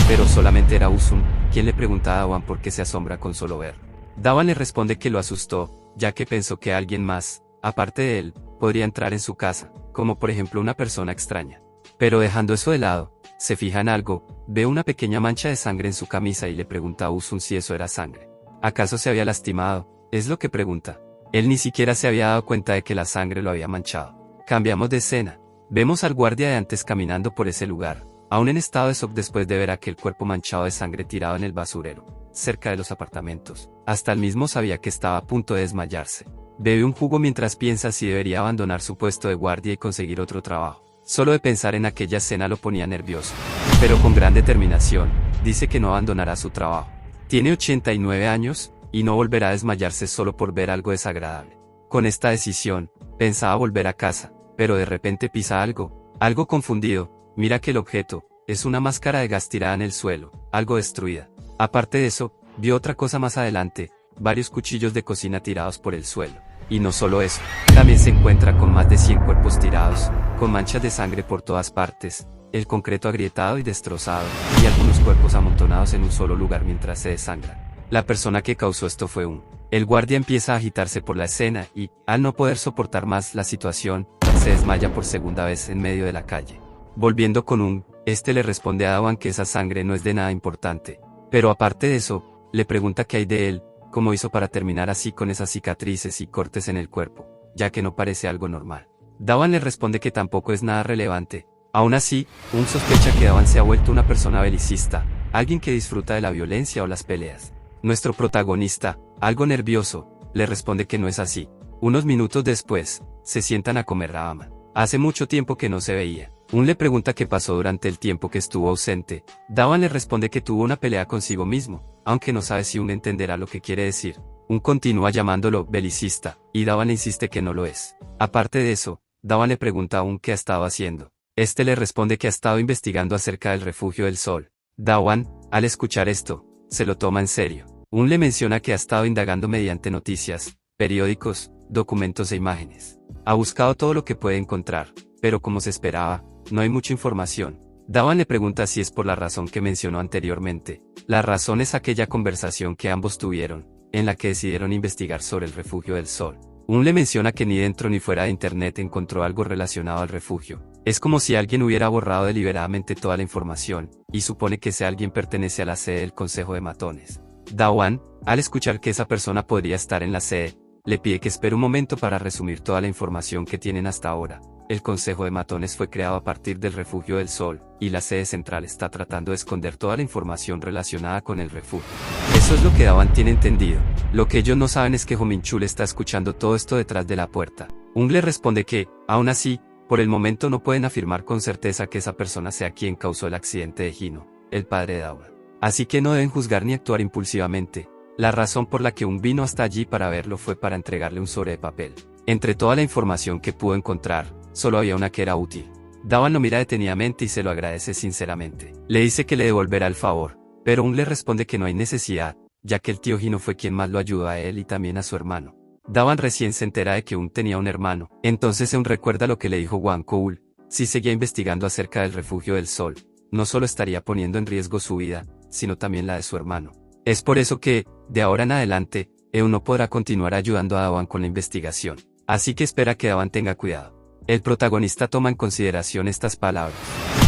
Pero solamente era Uzun, quien le pregunta a Dawan por qué se asombra con solo verlo. Dawan le responde que lo asustó, ya que pensó que alguien más, aparte de él, podría entrar en su casa, como por ejemplo una persona extraña. Pero dejando eso de lado, se fija en algo, ve una pequeña mancha de sangre en su camisa y le pregunta a Uzun si eso era sangre. ¿Acaso se había lastimado? Es lo que pregunta. Él ni siquiera se había dado cuenta de que la sangre lo había manchado. Cambiamos de escena. Vemos al guardia de antes caminando por ese lugar, aún en estado de shock después de ver aquel cuerpo manchado de sangre tirado en el basurero, cerca de los apartamentos. Hasta él mismo sabía que estaba a punto de desmayarse. Bebe un jugo mientras piensa si debería abandonar su puesto de guardia y conseguir otro trabajo. Solo de pensar en aquella escena lo ponía nervioso. Pero con gran determinación, dice que no abandonará su trabajo. Tiene 89 años, y no volverá a desmayarse solo por ver algo desagradable. Con esta decisión, pensaba volver a casa, pero de repente pisa algo confundido, mira que el objeto, es una máscara de gas tirada en el suelo, algo destruida. Aparte de eso, vio otra cosa más adelante, varios cuchillos de cocina tirados por el suelo. Y no solo eso, también se encuentra con más de 100 cuerpos tirados, con manchas de sangre por todas partes, el concreto agrietado y destrozado, y algunos cuerpos amontonados en un solo lugar mientras se desangran. La persona que causó esto fue El guardia empieza a agitarse por la escena y, al no poder soportar más la situación, se desmaya por segunda vez en medio de la calle. Volviendo con este le responde a Dawan que esa sangre no es de nada importante. Pero aparte de eso, le pregunta qué hay de él, cómo hizo para terminar así con esas cicatrices y cortes en el cuerpo, ya que no parece algo normal. Dawan le responde que tampoco es nada relevante. Aún así, sospecha que Dawan se ha vuelto una persona belicista, alguien que disfruta de la violencia o las peleas. Nuestro protagonista, algo nervioso, le responde que no es así. Unos minutos después, se sientan a comer ramen. Hace mucho tiempo que no se veía. Le pregunta qué pasó durante el tiempo que estuvo ausente. Dawan le responde que tuvo una pelea consigo mismo, aunque no sabe si entenderá lo que quiere decir. Continúa llamándolo belicista, y Dawan le insiste que no lo es. Aparte de eso, Dawan le pregunta qué ha estado haciendo. Este le responde que ha estado investigando acerca del refugio del sol. Dawan, al escuchar esto, se lo toma en serio. Le menciona que ha estado indagando mediante noticias, periódicos, documentos e imágenes. Ha buscado todo lo que puede encontrar, pero como se esperaba, no hay mucha información. Dawan le pregunta si es por la razón que mencionó anteriormente. La razón es aquella conversación que ambos tuvieron, en la que decidieron investigar sobre el refugio del sol. Le menciona que ni dentro ni fuera de internet encontró algo relacionado al refugio. Es como si alguien hubiera borrado deliberadamente toda la información, y supone que ese alguien pertenece a la sede del Consejo de Matones. Dawan, al escuchar que esa persona podría estar en la sede, le pide que espere un momento para resumir toda la información que tienen hasta ahora. El Consejo de Matones fue creado a partir del Refugio del Sol, y la sede central está tratando de esconder toda la información relacionada con el refugio. Eso es lo que Dawan tiene entendido. Lo que ellos no saben es que Hominchul está escuchando todo esto detrás de la puerta. Le responde que, aún así, por el momento no pueden afirmar con certeza que esa persona sea quien causó el accidente de Hino, el padre de Dawan. Así que no deben juzgar ni actuar impulsivamente. La razón por la que vino hasta allí para verlo fue para entregarle un sobre de papel. Entre toda la información que pudo encontrar, solo había una que era útil. Dawan lo mira detenidamente y se lo agradece sinceramente. Le dice que le devolverá el favor, pero Un le responde que no hay necesidad, ya que el tío Hino fue quien más lo ayudó a él y también a su hermano. Dawan recién se entera de que Un tenía un hermano, entonces Un recuerda lo que le dijo Hwang Ko-ul. Si seguía investigando acerca del refugio del sol, no solo estaría poniendo en riesgo su vida, sino también la de su hermano. Es por eso que, de ahora en adelante, Eun no podrá continuar ayudando a Dawan con la investigación. Así que espera que Dawan tenga cuidado. El protagonista toma en consideración estas palabras.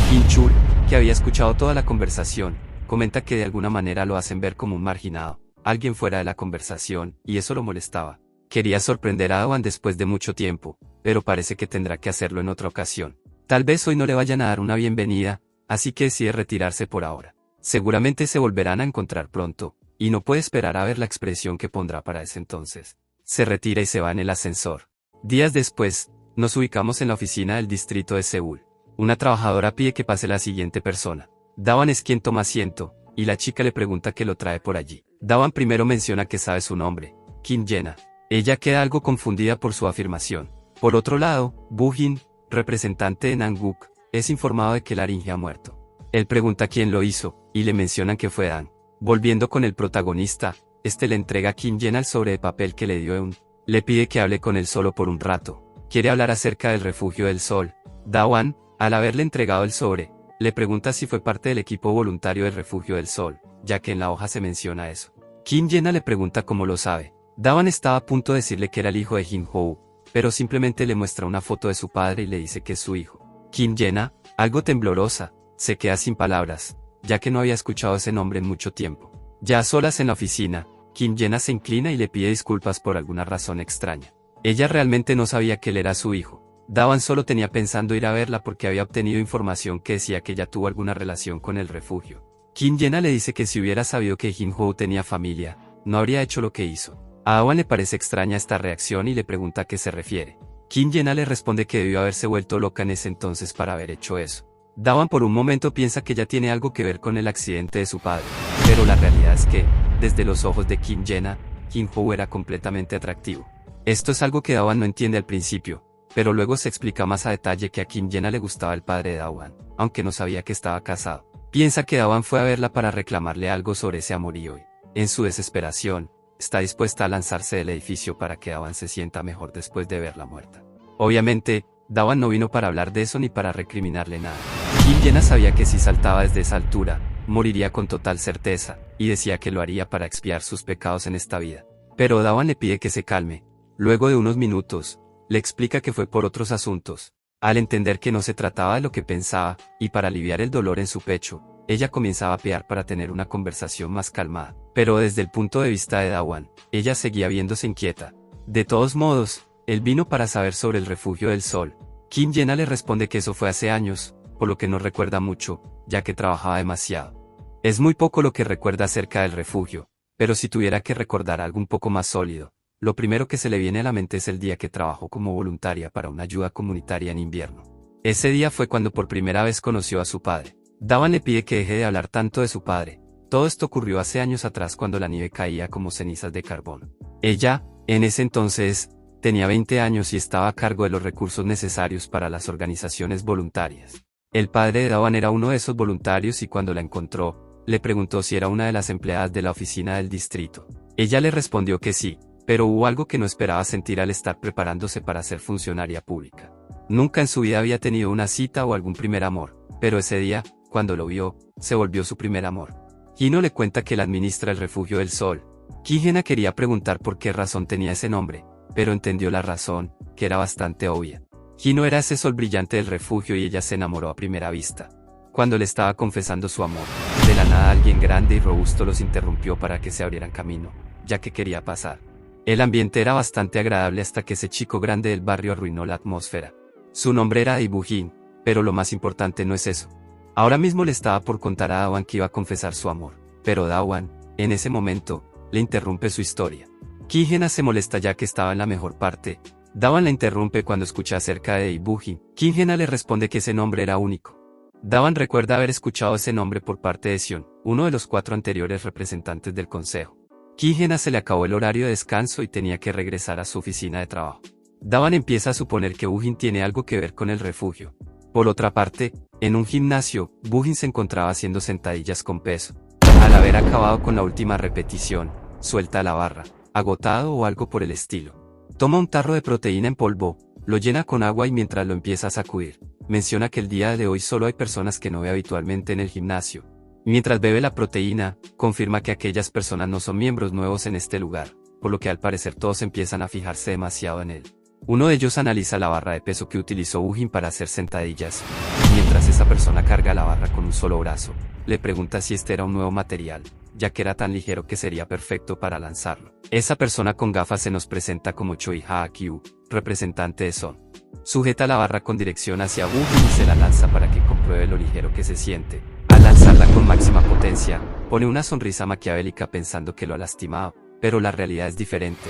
Kim Chul, que había escuchado toda la conversación, comenta que de alguna manera lo hacen ver como un marginado, alguien fuera de la conversación, y eso lo molestaba. Quería sorprender a Dawan después de mucho tiempo, pero parece que tendrá que hacerlo en otra ocasión. Tal vez hoy no le vayan a dar una bienvenida, así que decide retirarse por ahora. Seguramente se volverán a encontrar pronto, y no puede esperar a ver la expresión que pondrá para ese entonces. Se retira y se va en el ascensor. Días después, nos ubicamos en la oficina del distrito de Seúl. Una trabajadora pide que pase la siguiente persona. Dawan es quien toma asiento, y la chica le pregunta qué lo trae por allí. Dawan primero menciona que sabe su nombre, Kim Jena. Ella queda algo confundida por su afirmación. Por otro lado, Boo-jin, representante de Nanguk, es informado de que Laringe ha muerto. Él pregunta quién lo hizo, y le mencionan que fue Dan. Volviendo con el protagonista, este le entrega a Kim Jena el sobre de papel que le dio Eun. Le pide que hable con él solo por un rato. Quiere hablar acerca del refugio del sol. Dawan, al haberle entregado el sobre, le pregunta si fue parte del equipo voluntario del refugio del sol, ya que en la hoja se menciona eso. Kim Jena le pregunta cómo lo sabe. Dawan estaba a punto de decirle que era el hijo de Jin Ho, pero simplemente le muestra una foto de su padre y le dice que es su hijo. Kim Jena, algo temblorosa, se queda sin palabras, ya que no había escuchado ese nombre en mucho tiempo. Ya a solas en la oficina, Kim Jena se inclina y le pide disculpas por alguna razón extraña. Ella realmente no sabía que él era su hijo. Dawan solo tenía pensando ir a verla porque había obtenido información que decía que ella tuvo alguna relación con el refugio. Kim Jena le dice que si hubiera sabido que Jin Ho tenía familia, no habría hecho lo que hizo. A Dawan le parece extraña esta reacción y le pregunta a qué se refiere. Kim Jena le responde que debió haberse vuelto loca en ese entonces para haber hecho eso. Dawan por un momento piensa que ella tiene algo que ver con el accidente de su padre, pero la realidad es que, desde los ojos de Kim Jena, Jin Ho era completamente atractivo. Esto es algo que Dawan no entiende al principio, pero luego se explica más a detalle que a Kim Jena le gustaba el padre de Dawan, aunque no sabía que estaba casado. Piensa que Dawan fue a verla para reclamarle algo sobre ese amorío y, en su desesperación, está dispuesta a lanzarse del edificio para que Dawan se sienta mejor después de verla muerta. Obviamente, Dawan no vino para hablar de eso ni para recriminarle nada. Kim Jena sabía que si saltaba desde esa altura, moriría con total certeza, y decía que lo haría para expiar sus pecados en esta vida. Pero Dawan le pide que se calme. Luego de unos minutos, le explica que fue por otros asuntos. Al entender que no se trataba de lo que pensaba, y para aliviar el dolor en su pecho, ella comienza a vapear para tener una conversación más calmada. Pero desde el punto de vista de Dawan, ella seguía viéndose inquieta. De todos modos, él vino para saber sobre el refugio del sol. Kim Jena le responde que eso fue hace años, por lo que no recuerda mucho, ya que trabajaba demasiado. Es muy poco lo que recuerda acerca del refugio, pero si tuviera que recordar algo un poco más sólido, lo primero que se le viene a la mente es el día que trabajó como voluntaria para una ayuda comunitaria en invierno. Ese día fue cuando por primera vez conoció a su padre. Dawan le pide que deje de hablar tanto de su padre. Todo esto ocurrió hace años atrás cuando la nieve caía como cenizas de carbón. Ella, en ese entonces, tenía 20 años y estaba a cargo de los recursos necesarios para las organizaciones voluntarias. El padre de Dawan era uno de esos voluntarios y cuando la encontró, le preguntó si era una de las empleadas de la oficina del distrito. Ella le respondió que sí, pero hubo algo que no esperaba sentir al estar preparándose para ser funcionaria pública. Nunca en su vida había tenido una cita o algún primer amor, pero ese día, cuando lo vio, se volvió su primer amor. Hino le cuenta que él administra el refugio del sol. Kim Jena quería preguntar por qué razón tenía ese nombre, pero entendió la razón, que era bastante obvia. Hino era ese sol brillante del refugio y ella se enamoró a primera vista. Cuando le estaba confesando su amor, de la nada alguien grande y robusto los interrumpió para que se abrieran camino, ya que quería pasar. El ambiente era bastante agradable hasta que ese chico grande del barrio arruinó la atmósfera. Su nombre era Boo-jin, pero lo más importante no es eso. Ahora mismo le estaba por contar a Dawan que iba a confesar su amor, pero Dawan, en ese momento, le interrumpe su historia. Kim Jena se molesta ya que estaba en la mejor parte. Dawan la interrumpe cuando escucha acerca de Boo-jin. Kim Jena le responde que ese nombre era único. Dawan recuerda haber escuchado ese nombre por parte de Sion, uno de los 4 anteriores representantes del consejo. Kim Jena se le acabó el horario de descanso y tenía que regresar a su oficina de trabajo. Dawan empieza a suponer que Boo-jin tiene algo que ver con el refugio. Por otra parte, en un gimnasio, Bugin se encontraba haciendo sentadillas con peso. Al haber acabado con la última repetición, suelta la barra, agotado o algo por el estilo. Toma un tarro de proteína en polvo, lo llena con agua y mientras lo empieza a sacudir, menciona que el día de hoy solo hay personas que no ve habitualmente en el gimnasio. Mientras bebe la proteína, confirma que aquellas personas no son miembros nuevos en este lugar, por lo que al parecer todos empiezan a fijarse demasiado en él. Uno de ellos analiza la barra de peso que utilizó Bugin para hacer sentadillas. Mientras esa persona carga la barra con un solo brazo, le pregunta si este era un nuevo material, ya que era tan ligero que sería perfecto para lanzarlo. Esa persona con gafas se nos presenta como Choi Ha-kyu, representante de Son. Sujeta la barra con dirección hacia Bugin y se la lanza para que compruebe lo ligero que se siente. Al lanzarla con máxima potencia, pone una sonrisa maquiavélica pensando que lo ha lastimado, pero la realidad es diferente.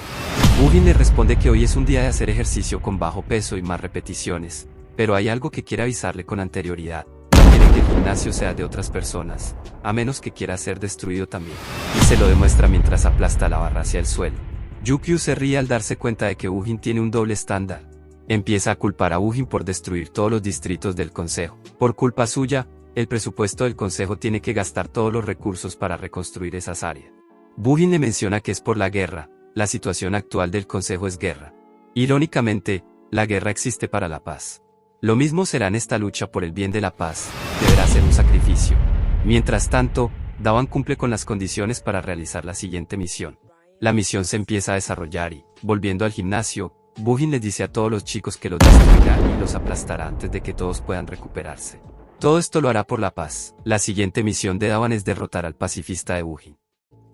Bugin le responde que hoy es un día de hacer ejercicio con bajo peso y más repeticiones, pero hay algo que quiere avisarle con anterioridad. Quiere que el gimnasio sea de otras personas, a menos que quiera ser destruido también. Y se lo demuestra mientras aplasta la barra hacia el suelo. Yukio se ríe al darse cuenta de que Bugin tiene un doble estándar. Empieza a culpar a Bugin por destruir todos los distritos del consejo. Por culpa suya, el presupuesto del consejo tiene que gastar todos los recursos para reconstruir esas áreas. Bugin le menciona que es por la guerra. La situación actual del consejo es guerra. Irónicamente, la guerra existe para la paz. Lo mismo será en esta lucha por el bien de la paz, deberá ser un sacrificio. Mientras tanto, Dawan cumple con las condiciones para realizar la siguiente misión. La misión se empieza a desarrollar y, volviendo al gimnasio, Bugin les dice a todos los chicos que los destruirá y los aplastará antes de que todos puedan recuperarse. Todo esto lo hará por la paz. La siguiente misión de Dawan es derrotar al pacifista de Bugin.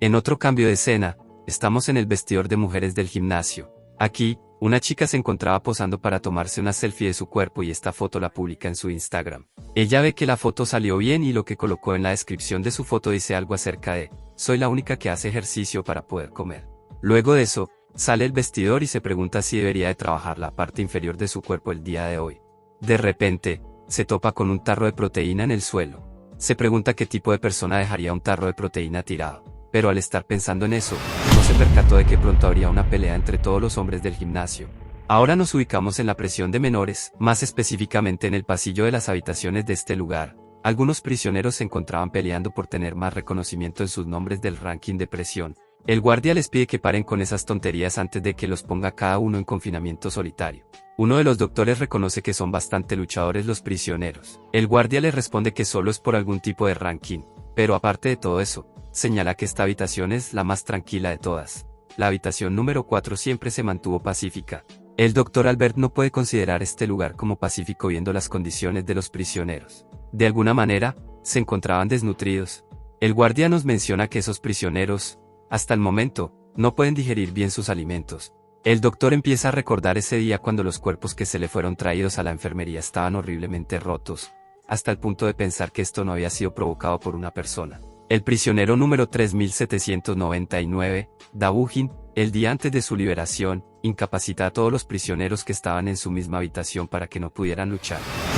En otro cambio de escena, estamos en el vestidor de mujeres del gimnasio. Aquí, una chica se encontraba posando para tomarse una selfie de su cuerpo y esta foto la publica en su Instagram. Ella ve que la foto salió bien y lo que colocó en la descripción de su foto dice algo acerca de: soy la única que hace ejercicio para poder comer. Luego de eso, sale del vestidor y se pregunta si debería de trabajar la parte inferior de su cuerpo el día de hoy. De repente, se topa con un tarro de proteína en el suelo. Se pregunta qué tipo de persona dejaría un tarro de proteína tirado. Pero al estar pensando en eso, no se percató de que pronto habría una pelea entre todos los hombres del gimnasio. Ahora nos ubicamos en la prisión de menores, más específicamente en el pasillo de las habitaciones de este lugar. Algunos prisioneros se encontraban peleando por tener más reconocimiento en sus nombres del ranking de presión. El guardia les pide que paren con esas tonterías antes de que los ponga cada uno en confinamiento solitario. Uno de los doctores reconoce que son bastante luchadores los prisioneros. El guardia les responde que solo es por algún tipo de ranking, pero aparte de todo eso, señala que esta habitación es la más tranquila de todas. La habitación número 4 siempre se mantuvo pacífica. El doctor Albert no puede considerar este lugar como pacífico viendo las condiciones de los prisioneros. De alguna manera, se encontraban desnutridos. El guardia nos menciona que esos prisioneros, hasta el momento, no pueden digerir bien sus alimentos. El doctor empieza a recordar ese día cuando los cuerpos que se le fueron traídos a la enfermería estaban horriblemente rotos, hasta el punto de pensar que esto no había sido provocado por una persona. El prisionero número 3799, Bugin, el día antes de su liberación, incapacita a todos los prisioneros que estaban en su misma habitación para que no pudieran luchar.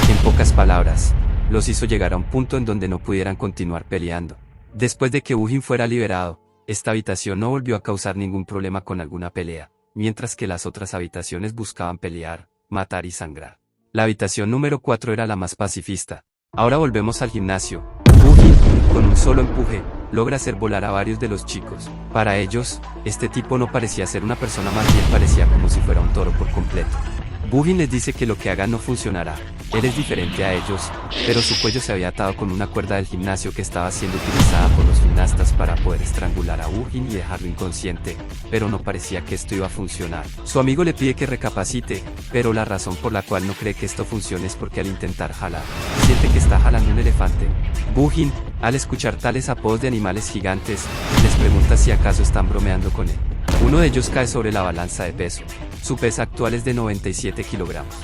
En pocas palabras, los hizo llegar a un punto en donde no pudieran continuar peleando. Después de que Bugin fuera liberado, esta habitación no volvió a causar ningún problema con alguna pelea, mientras que las otras habitaciones buscaban pelear, matar y sangrar. La habitación número 4 era la más pacifista. Ahora volvemos al gimnasio. Bugin, con un solo empuje, logra hacer volar a varios de los chicos. Para ellos, este tipo no parecía ser una persona, más bien parecía como si fuera un toro por completo. Bugin les dice que lo que hagan no funcionará. Él es diferente a ellos, pero su cuello se había atado con una cuerda del gimnasio que estaba siendo utilizada por los gimnastas para poder estrangular a Bugin y dejarlo inconsciente, pero no parecía que esto iba a funcionar. Su amigo le pide que recapacite, pero la razón por la cual no cree que esto funcione es porque al intentar jalar, siente que está jalando un elefante. Bugin, al escuchar tales apodos de animales gigantes, les pregunta si acaso están bromeando con él. Uno de ellos cae sobre la balanza de peso. Su peso actual es de 97 kilogramos.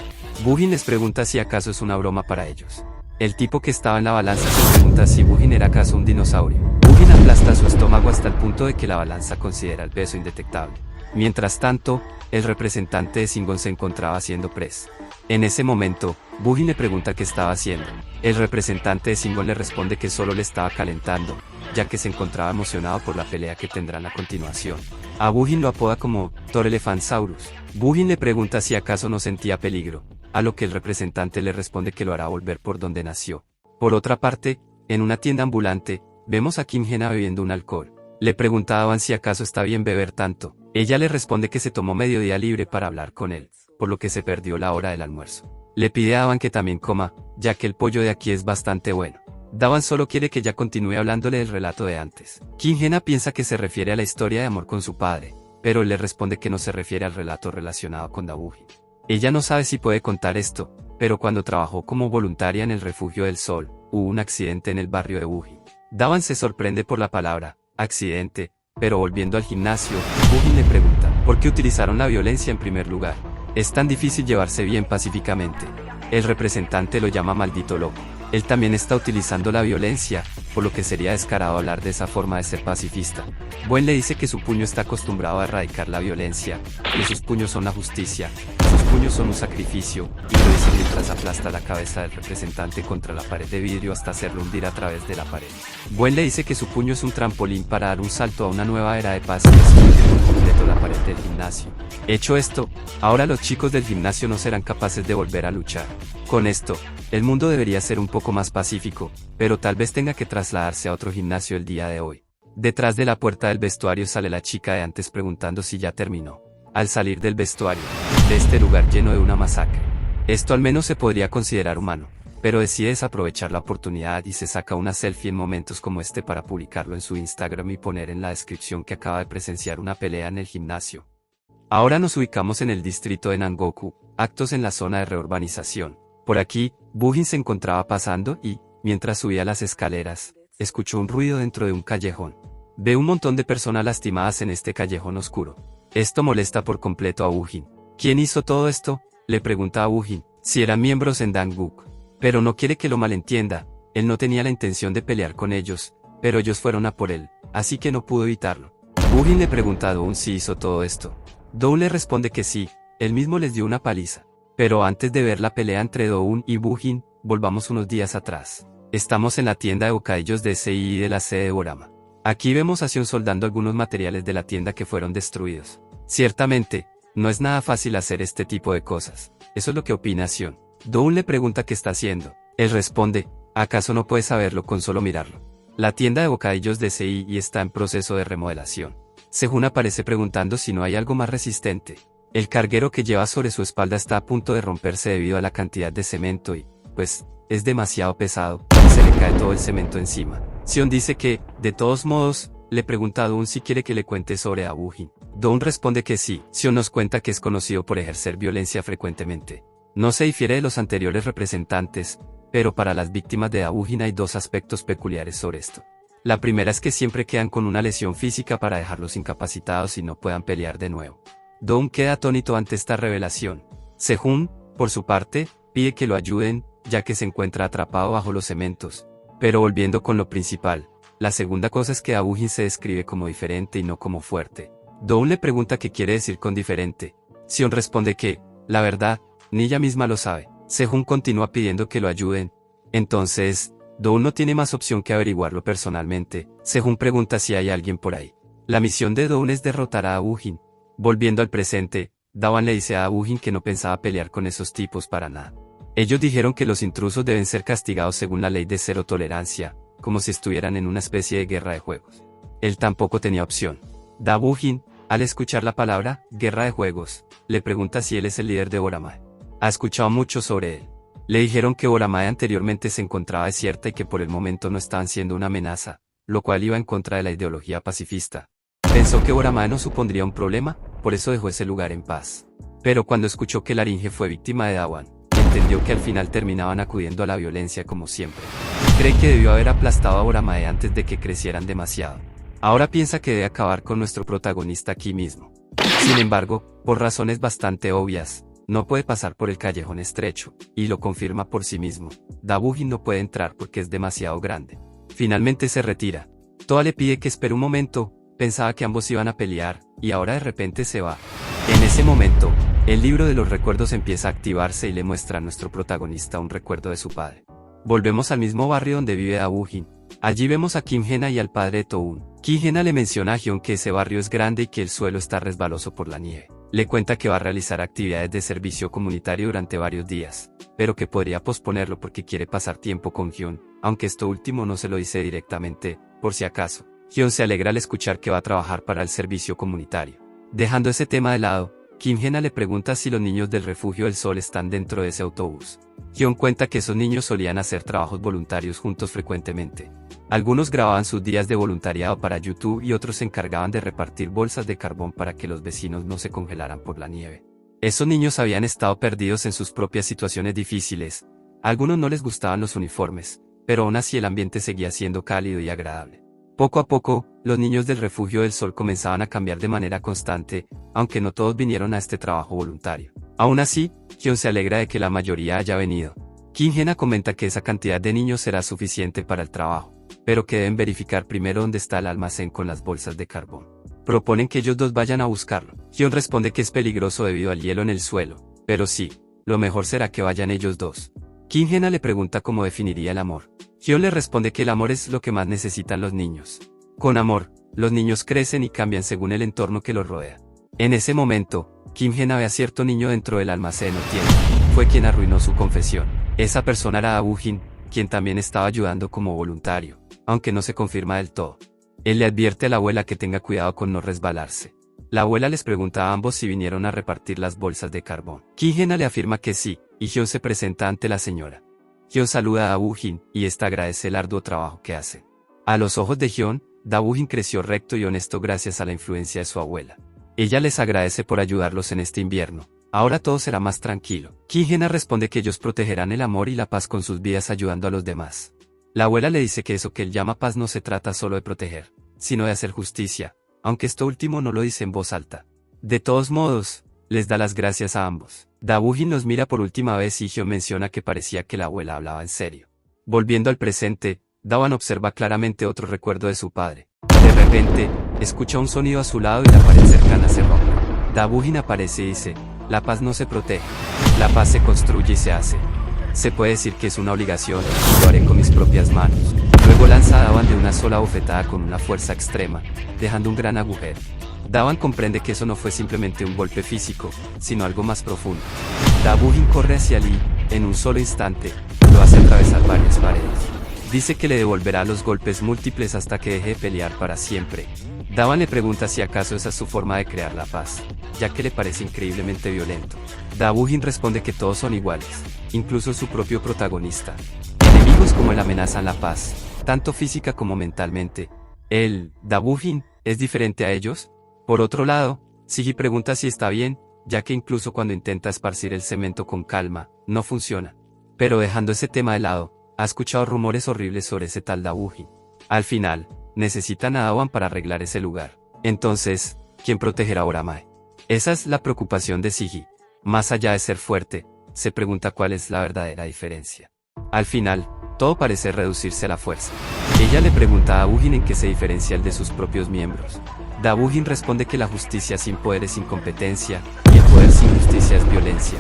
Bugin les pregunta si acaso es una broma para ellos. El tipo que estaba en la balanza se pregunta si Bugin era acaso un dinosaurio. Bugin aplasta su estómago hasta el punto de que la balanza considera el peso indetectable. Mientras tanto, el representante de Singon se encontraba haciendo press. En ese momento, Bugin le pregunta qué estaba haciendo. El representante de Singon le responde que solo le estaba calentando, ya que se encontraba emocionado por la pelea que tendrán a continuación. A Bugin lo apoda como Thor Elephantosaurus. Bugin le pregunta si acaso no sentía peligro. a lo que el representante le responde que lo hará volver por donde nació. Por otra parte, en una tienda ambulante, vemos a Kim Hena bebiendo un alcohol. Le pregunta a Avan si acaso está bien beber tanto. Ella le responde que se tomó medio día libre para hablar con él, por lo que se perdió la hora del almuerzo. Le pide a Avan que también coma, ya que el pollo de aquí es bastante bueno. Davan solo quiere que ella continúe hablándole del relato de antes. Kim Hena piensa que se refiere a la historia de amor con su padre, pero él le responde que no se refiere al relato relacionado con Dabujin. Ella no sabe si puede contar esto, pero cuando trabajó como voluntaria en el Refugio del Sol, hubo un accidente en el barrio de Bujin. Davan se sorprende por la palabra accidente, pero volviendo al gimnasio, Bujin le pregunta ¿por qué utilizaron la violencia en primer lugar? Es tan difícil llevarse bien pacíficamente. El representante lo llama maldito loco. Él también está utilizando la violencia, por lo que sería descarado hablar de esa forma de ser pacifista. Buen le dice que su puño está acostumbrado a erradicar la violencia, que sus puños son la justicia, sus puños son un sacrificio, y lo dice mientras aplasta la cabeza del representante contra la pared de vidrio hasta hacerlo hundir a través de la pared. Buen le dice que su puño es un trampolín para dar un salto a una nueva era de paz y destruir por completo la pared del gimnasio. Hecho esto, ahora los chicos del gimnasio no serán capaces de volver a luchar. Con esto, el mundo debería ser un poco más pacífico, pero tal vez tenga que trasladarse a otro gimnasio el día de hoy. Detrás de la puerta del vestuario sale la chica de antes preguntando si ya terminó. Al salir del vestuario, de este lugar lleno de una masacre. Esto al menos se podría considerar humano, pero decide desaprovechar la oportunidad y se saca una selfie en momentos como este para publicarlo en su Instagram y poner en la descripción que acaba de presenciar una pelea en el gimnasio. Ahora nos ubicamos en el distrito de Nangoku, actos en la zona de reurbanización. Por aquí, Bujin se encontraba pasando y, mientras subía las escaleras, escuchó un ruido dentro de un callejón. Ve un montón de personas lastimadas en este callejón oscuro. Esto molesta por completo a Bujin. ¿Quién hizo todo esto?, le pregunta a Bujin, si eran miembros en Dangguk. Pero no quiere que lo malentienda, él no tenía la intención de pelear con ellos, pero ellos fueron a por él, así que no pudo evitarlo. Bujin le pregunta a Doun si hizo todo esto. Doun le responde que sí, él mismo les dio una paliza. Pero antes de ver la pelea entre Doun y Bujin, volvamos unos días atrás. Estamos en la tienda de bocadillos de SI de la sede de Borama. Aquí vemos a Sion soldando algunos materiales de la tienda que fueron destruidos. Ciertamente, no es nada fácil hacer este tipo de cosas. Eso es lo que opina Sion. Doun le pregunta qué está haciendo. Él responde, ¿acaso no puedes saberlo con solo mirarlo? La tienda de bocadillos de SI está en proceso de remodelación. Sehun aparece preguntando si no hay algo más resistente. El carguero que lleva sobre su espalda está a punto de romperse debido a la cantidad de cemento y, pues, es demasiado pesado, y se le cae todo el cemento encima. Sion dice que, de todos modos, le pregunta a Doun si quiere que le cuente sobre Bujin. Doun responde que sí. Sion nos cuenta que es conocido por ejercer violencia frecuentemente. No se difiere de los anteriores representantes, pero para las víctimas de Bujin hay dos aspectos peculiares sobre esto. La primera es que siempre quedan con una lesión física para dejarlos incapacitados y no puedan pelear de nuevo. Doun queda atónito ante esta revelación. Sehun, por su parte, pide que lo ayuden, ya que se encuentra atrapado bajo los cementos. Pero volviendo con lo principal, la segunda cosa es que Bujin se describe como diferente y no como fuerte. Doun le pregunta qué quiere decir con diferente. Sion responde que, la verdad, ni ella misma lo sabe. Sehun continúa pidiendo que lo ayuden. Entonces, Doun no tiene más opción que averiguarlo personalmente. Sehun pregunta si hay alguien por ahí. La misión de Doun es derrotar a Bujin. Volviendo al presente, Dawan le dice a Bujin que no pensaba pelear con esos tipos para nada. Ellos dijeron que los intrusos deben ser castigados según la ley de cero tolerancia, como si estuvieran en una especie de guerra de juegos. Él tampoco tenía opción. Bujin, al escuchar la palabra guerra de juegos, le pregunta si él es el líder de Boramae. Ha escuchado mucho sobre él. Le dijeron que Boramae anteriormente se encontraba desierta y que por el momento no estaban siendo una amenaza, lo cual iba en contra de la ideología pacifista. Pensó que Boramae no supondría un problema, por eso dejó ese lugar en paz. Pero cuando escuchó que Laringe fue víctima de Dawan, entendió que al final terminaban acudiendo a la violencia como siempre. Cree que debió haber aplastado a Boramae antes de que crecieran demasiado. Ahora piensa que debe acabar con nuestro protagonista aquí mismo. Sin embargo, por razones bastante obvias, no puede pasar por el callejón estrecho, y lo confirma por sí mismo. Bujin no puede entrar porque es demasiado grande. Finalmente se retira. Toa le pide que espere un momento. Pensaba que ambos iban a pelear, y ahora de repente se va. En ese momento, el libro de los recuerdos empieza a activarse y le muestra a nuestro protagonista un recuerdo de su padre. Volvemos al mismo barrio donde vive Bujin. Allí vemos a Kim Hena y al padre de Toun. Kim Hena le menciona a Hyun que ese barrio es grande y que el suelo está resbaloso por la nieve. Le cuenta que va a realizar actividades de servicio comunitario durante varios días, pero que podría posponerlo porque quiere pasar tiempo con Hyun, aunque esto último no se lo dice directamente, por si acaso. Hyun se alegra al escuchar que va a trabajar para el servicio comunitario. Dejando ese tema de lado, Kim Hye-na le pregunta si los niños del Refugio del Sol están dentro de ese autobús. Hyun cuenta que esos niños solían hacer trabajos voluntarios juntos frecuentemente. Algunos grababan sus días de voluntariado para YouTube y otros se encargaban de repartir bolsas de carbón para que los vecinos no se congelaran por la nieve. Esos niños habían estado perdidos en sus propias situaciones difíciles. A algunos no les gustaban los uniformes, pero aún así el ambiente seguía siendo cálido y agradable. Poco a poco, los niños del Refugio del Sol comenzaban a cambiar de manera constante, aunque no todos vinieron a este trabajo voluntario. Aún así, Hyun se alegra de que la mayoría haya venido. Kim Hye-na comenta que esa cantidad de niños será suficiente para el trabajo, pero que deben verificar primero dónde está el almacén con las bolsas de carbón. Proponen que ellos dos vayan a buscarlo. Hyun responde que es peligroso debido al hielo en el suelo, pero sí, lo mejor será que vayan ellos dos. Kim Hye-na le pregunta cómo definiría el amor. Hyun le responde que el amor es lo que más necesitan los niños. Con amor, los niños crecen y cambian según el entorno que los rodea. En ese momento, Kim Hye-na ve a cierto niño dentro del almacén o tienda. Fue quien arruinó su confesión. Esa persona era Da-Woo-jin, quien también estaba ayudando como voluntario, aunque no se confirma del todo. Él le advierte a la abuela que tenga cuidado con no resbalarse. La abuela les pregunta a ambos si vinieron a repartir las bolsas de carbón. Kim Hye-na le afirma que sí, y Hyun se presenta ante la señora. Hyun saluda a Da-Woo-jin, y esta agradece el arduo trabajo que hace. A los ojos de Hyun, Da-Woo-jin creció recto y honesto gracias a la influencia de su abuela. Ella les agradece por ayudarlos en este invierno. Ahora todo será más tranquilo. Kim Hye-na responde que ellos protegerán el amor y la paz con sus vidas ayudando a los demás. La abuela le dice que eso que él llama paz no se trata solo de proteger, sino de hacer justicia, aunque esto último no lo dice en voz alta. De todos modos, les da las gracias a ambos. Da-Woo-jin los mira por última vez y Hyun menciona que parecía que la abuela hablaba en serio. Volviendo al presente, Da-wan observa claramente otro recuerdo de su padre. De repente, escucha un sonido a su lado y la pared cercana se rompe. Da-Woo-jin aparece y dice, la paz no se protege, la paz se construye y se hace. Se puede decir que es una obligación, y lo haré con mis propias manos. Luego lanza a Da-wan de una sola bofetada con una fuerza extrema, dejando un gran agujero. Da-wan comprende que eso no fue simplemente un golpe físico, sino algo más profundo. Da-Woo-jin corre hacia Lee, en un solo instante, lo hace atravesar varias paredes. Dice que le devolverá los golpes múltiples hasta que deje de pelear para siempre. Da-wan le pregunta si acaso esa es su forma de crear la paz, ya que le parece increíblemente violento. Da-Woo-jin responde que todos son iguales, incluso su propio protagonista. Enemigos como él amenazan la paz, tanto física como mentalmente. Él, Da-Woo-jin, ¿es diferente a ellos? Por otro lado, Sigi pregunta si está bien, ya que incluso cuando intenta esparcir el cemento con calma, no funciona. Pero dejando ese tema de lado, ha escuchado rumores horribles sobre ese tal Da-Woo-jin. Al final, necesitan a Da-wan para arreglar ese lugar. Entonces, ¿quién protegerá a Oramae? Esa es la preocupación de Sigi. Más allá de ser fuerte, se pregunta cuál es la verdadera diferencia. Al final, todo parece reducirse a la fuerza. Ella le pregunta a Da-Woo-jin en qué se diferencia el de sus propios miembros. Da-Woo-jin responde que la justicia sin poder es incompetencia, y el poder sin justicia es violencia.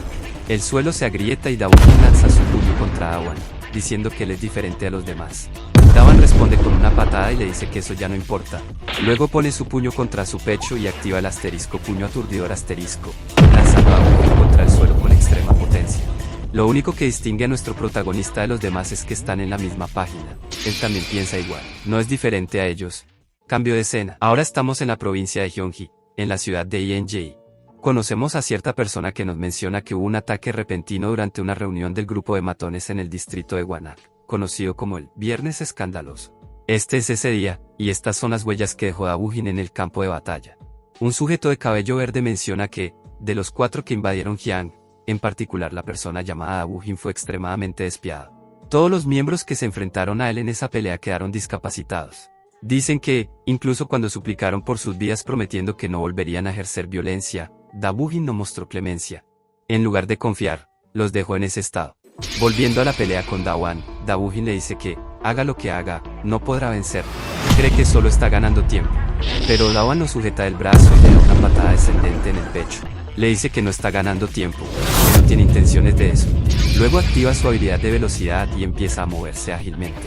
El suelo se agrieta y Da-Woo-jin lanza su puño contra Da-wan, diciendo que él es diferente a los demás. Da-wan responde con una patada y le dice que eso ya no importa. Luego pone su puño contra su pecho y activa el asterisco puño aturdidor asterisco, lanzando a Da-Woo-jin contra el suelo con extrema potencia. Lo único que distingue a nuestro protagonista de los demás es que están en la misma página. Él también piensa igual. No es diferente a ellos. Cambio de escena. Ahora estamos en la provincia de Gyeonggi, en la ciudad de Yenjeon. Conocemos a cierta persona que nos menciona que hubo un ataque repentino durante una reunión del grupo de matones en el distrito de Gwanak, conocido como el Viernes Escandaloso. Este es ese día, y estas son las huellas que dejó Da-Woo-jin en el campo de batalla. Un sujeto de cabello verde menciona que, de los 4 que invadieron Hyang, en particular la persona llamada Da-Woo-jin fue extremadamente despiadada. Todos los miembros que se enfrentaron a él en esa pelea quedaron discapacitados. Dicen que, incluso cuando suplicaron por sus vidas prometiendo que no volverían a ejercer violencia, Da-Woo-jin no mostró clemencia. En lugar de confiar, los dejó en ese estado. Volviendo a la pelea con Da-wan, Da-Woo-jin le dice que, haga lo que haga, no podrá vencerlo. Cree que solo está ganando tiempo. Pero Da-wan lo sujeta del brazo y le da una patada descendente en el pecho. Le dice que no está ganando tiempo, que no tiene intenciones de eso. Luego activa su habilidad de velocidad y empieza a moverse ágilmente.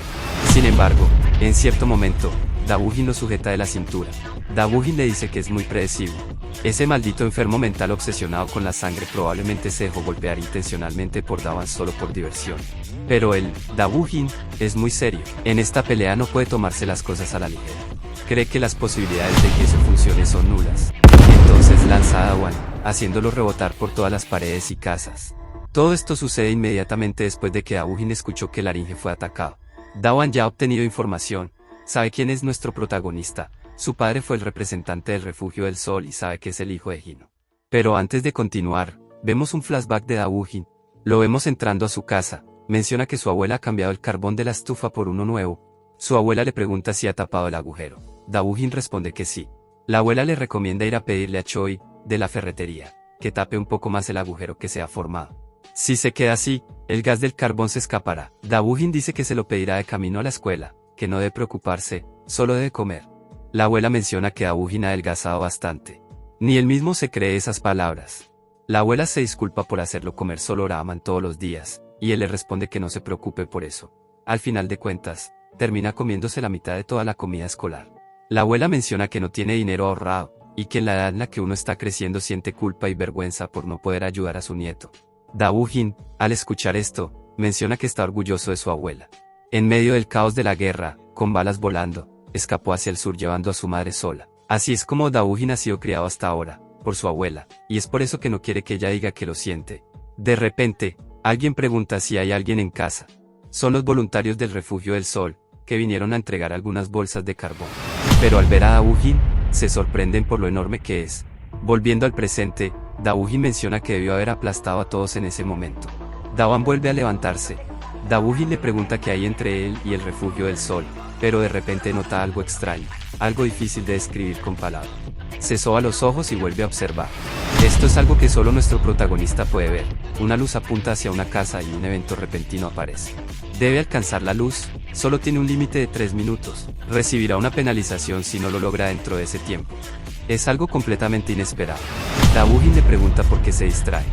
Sin embargo, en cierto momento, Da-Woo-jin lo sujeta de la cintura. Da-Woo-jin le dice que es muy predecible, Ese maldito enfermo mental obsesionado con la sangre probablemente se dejó golpear intencionalmente por Dawan solo por diversión. Pero el Dabujin es muy serio. En esta pelea no puede tomarse las cosas a la ligera. Cree que las posibilidades de que eso funcione son nulas. Entonces lanza a Dawan, haciéndolo rebotar por todas las paredes y casas. Todo esto sucede inmediatamente después de que Dabujin escuchó que Laringe fue atacado. Dawan ya ha obtenido información, sabe quién es nuestro protagonista. Su padre fue el representante del Refugio del Sol y sabe que es el hijo de Hino. Pero antes de continuar, vemos un flashback de Dabujin. Lo vemos entrando a su casa. Menciona que su abuela ha cambiado el carbón de la estufa por uno nuevo. Su abuela le pregunta si ha tapado el agujero. Dabujin responde que sí. La abuela le recomienda ir a pedirle a Choi, de la ferretería, que tape un poco más el agujero que se ha formado. Si se queda así, el gas del carbón se escapará. Dabujin dice que se lo pedirá de camino a la escuela, que no debe preocuparse, solo debe comer. La abuela menciona que Dabujin ha adelgazado bastante. Ni él mismo se cree esas palabras. La abuela se disculpa por hacerlo comer solo ramen todos los días, y él le responde que no se preocupe por eso. Al final de cuentas, termina comiéndose la mitad de toda la comida escolar. La abuela menciona que no tiene dinero ahorrado, y que en la edad en la que uno está creciendo siente culpa y vergüenza por no poder ayudar a su nieto. Dabujin, al escuchar esto, menciona que está orgulloso de su abuela. En medio del caos de la guerra, con balas volando, escapó hacia el sur llevando a su madre sola. Así es como Dabujin ha sido criado hasta ahora, por su abuela, y es por eso que no quiere que ella diga que lo siente. De repente, alguien pregunta si hay alguien en casa. Son los voluntarios del Refugio del Sol, que vinieron a entregar algunas bolsas de carbón. Pero al ver a Dabujin, se sorprenden por lo enorme que es. Volviendo al presente, Dabujin menciona que debió haber aplastado a todos en ese momento. Dawan vuelve a levantarse. Dabujin le pregunta qué hay entre él y el Refugio del Sol, pero de repente nota algo extraño, algo difícil de describir con palabras. Se soba los ojos y vuelve a observar. Esto es algo que solo nuestro protagonista puede ver. Una luz apunta hacia una casa y un evento repentino aparece. Debe alcanzar la luz, solo tiene un límite de 3 minutos. Recibirá una penalización si no lo logra dentro de ese tiempo. Es algo completamente inesperado. Dabujin le pregunta por qué se distrae.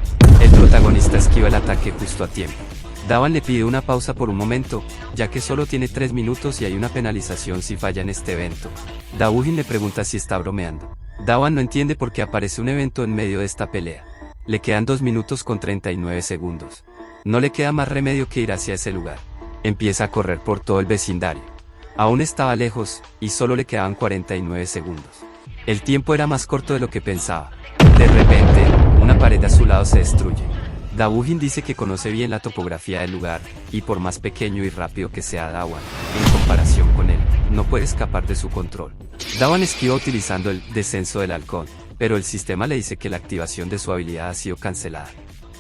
El protagonista esquiva el ataque justo a tiempo. Dawan le pide una pausa por un momento, ya que solo tiene 3 minutos y hay una penalización si falla en este evento. Dabujin le pregunta si está bromeando. Dawan no entiende por qué aparece un evento en medio de esta pelea. Le quedan 2 minutos con 39 segundos. No le queda más remedio que ir hacia ese lugar. Empieza a correr por todo el vecindario. Aún estaba lejos, y solo le quedaban 49 segundos. El tiempo era más corto de lo que pensaba. De repente, una pared a su lado se destruye. Dabujin dice que conoce bien la topografía del lugar, y por más pequeño y rápido que sea Dawan, en comparación con él, no puede escapar de su control. Dawan esquiva utilizando el descenso del halcón, pero el sistema le dice que la activación de su habilidad ha sido cancelada.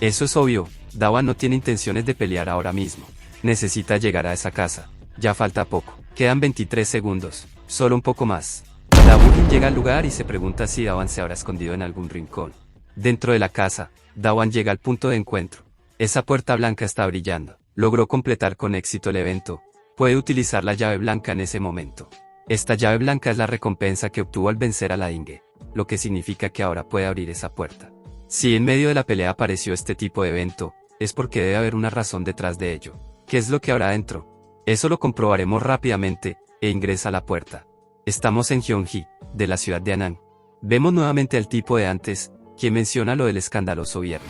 Eso es obvio, Dawan no tiene intenciones de pelear ahora mismo. Necesita llegar a esa casa. Ya falta poco. Quedan 23 segundos. Solo un poco más. Dabujin llega al lugar y se pregunta si Dawan se habrá escondido en algún rincón. Dentro de la casa, Dawan llega al punto de encuentro. Esa puerta blanca está brillando. Logró completar con éxito el evento. Puede utilizar la llave blanca en ese momento. Esta llave blanca es la recompensa que obtuvo al vencer a Laringe, lo que significa que ahora puede abrir esa puerta. Si en medio de la pelea apareció este tipo de evento, es porque debe haber una razón detrás de ello. ¿Qué es lo que habrá dentro? Eso lo comprobaremos rápidamente, e ingresa a la puerta. Estamos en Gyeonggi, de la ciudad de Annan. Vemos nuevamente al tipo de antes, quien menciona lo del escandaloso viernes.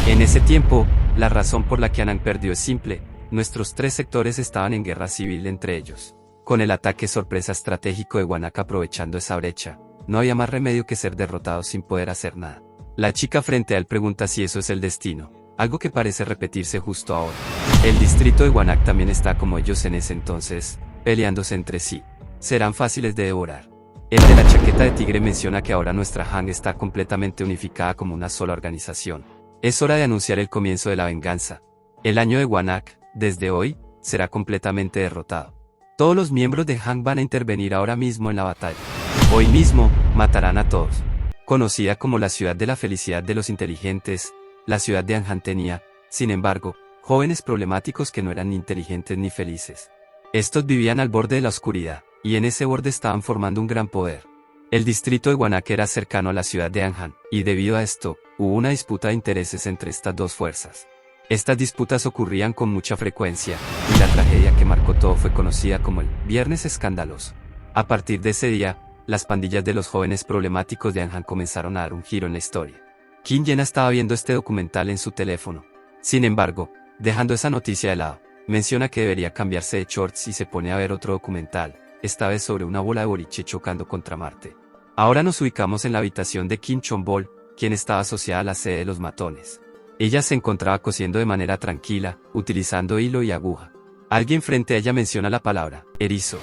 En ese tiempo, la razón por la que Annan perdió es simple, nuestros 3 sectores estaban en guerra civil entre ellos. Con el ataque sorpresa estratégico de Gwanak aprovechando esa brecha, no había más remedio que ser derrotados sin poder hacer nada. La chica frente a él pregunta si eso es el destino, algo que parece repetirse justo ahora. El distrito de Gwanak también está como ellos en ese entonces, peleándose entre sí. Serán fáciles de devorar. El de la chaqueta de tigre menciona que ahora nuestra Hang está completamente unificada como una sola organización. Es hora de anunciar el comienzo de la venganza. El año de Gwanak, desde hoy, será completamente derrotado. Todos los miembros de Hang van a intervenir ahora mismo en la batalla. Hoy mismo, matarán a todos. Conocida como la ciudad de la felicidad de los inteligentes, la ciudad de Anhan tenía, sin embargo, jóvenes problemáticos que no eran ni inteligentes ni felices. Estos vivían al borde de la oscuridad, y en ese borde estaban formando un gran poder. El distrito de Gwanak era cercano a la ciudad de Anhan, y debido a esto, hubo una disputa de intereses entre estas dos fuerzas. Estas disputas ocurrían con mucha frecuencia, y la tragedia que marcó todo fue conocida como el Viernes Escandaloso. A partir de ese día, las pandillas de los jóvenes problemáticos de Anhan comenzaron a dar un giro en la historia. Kim Jena estaba viendo este documental en su teléfono. Sin embargo, dejando esa noticia de lado, menciona que debería cambiarse de shorts y se pone a ver otro documental, esta vez sobre una bola de boliche chocando contra Marte. Ahora nos ubicamos en la habitación de Kim Chong-bol, quien estaba asociada a la sede de los matones. Ella se encontraba cosiendo de manera tranquila, utilizando hilo y aguja. Alguien frente a ella menciona la palabra erizo.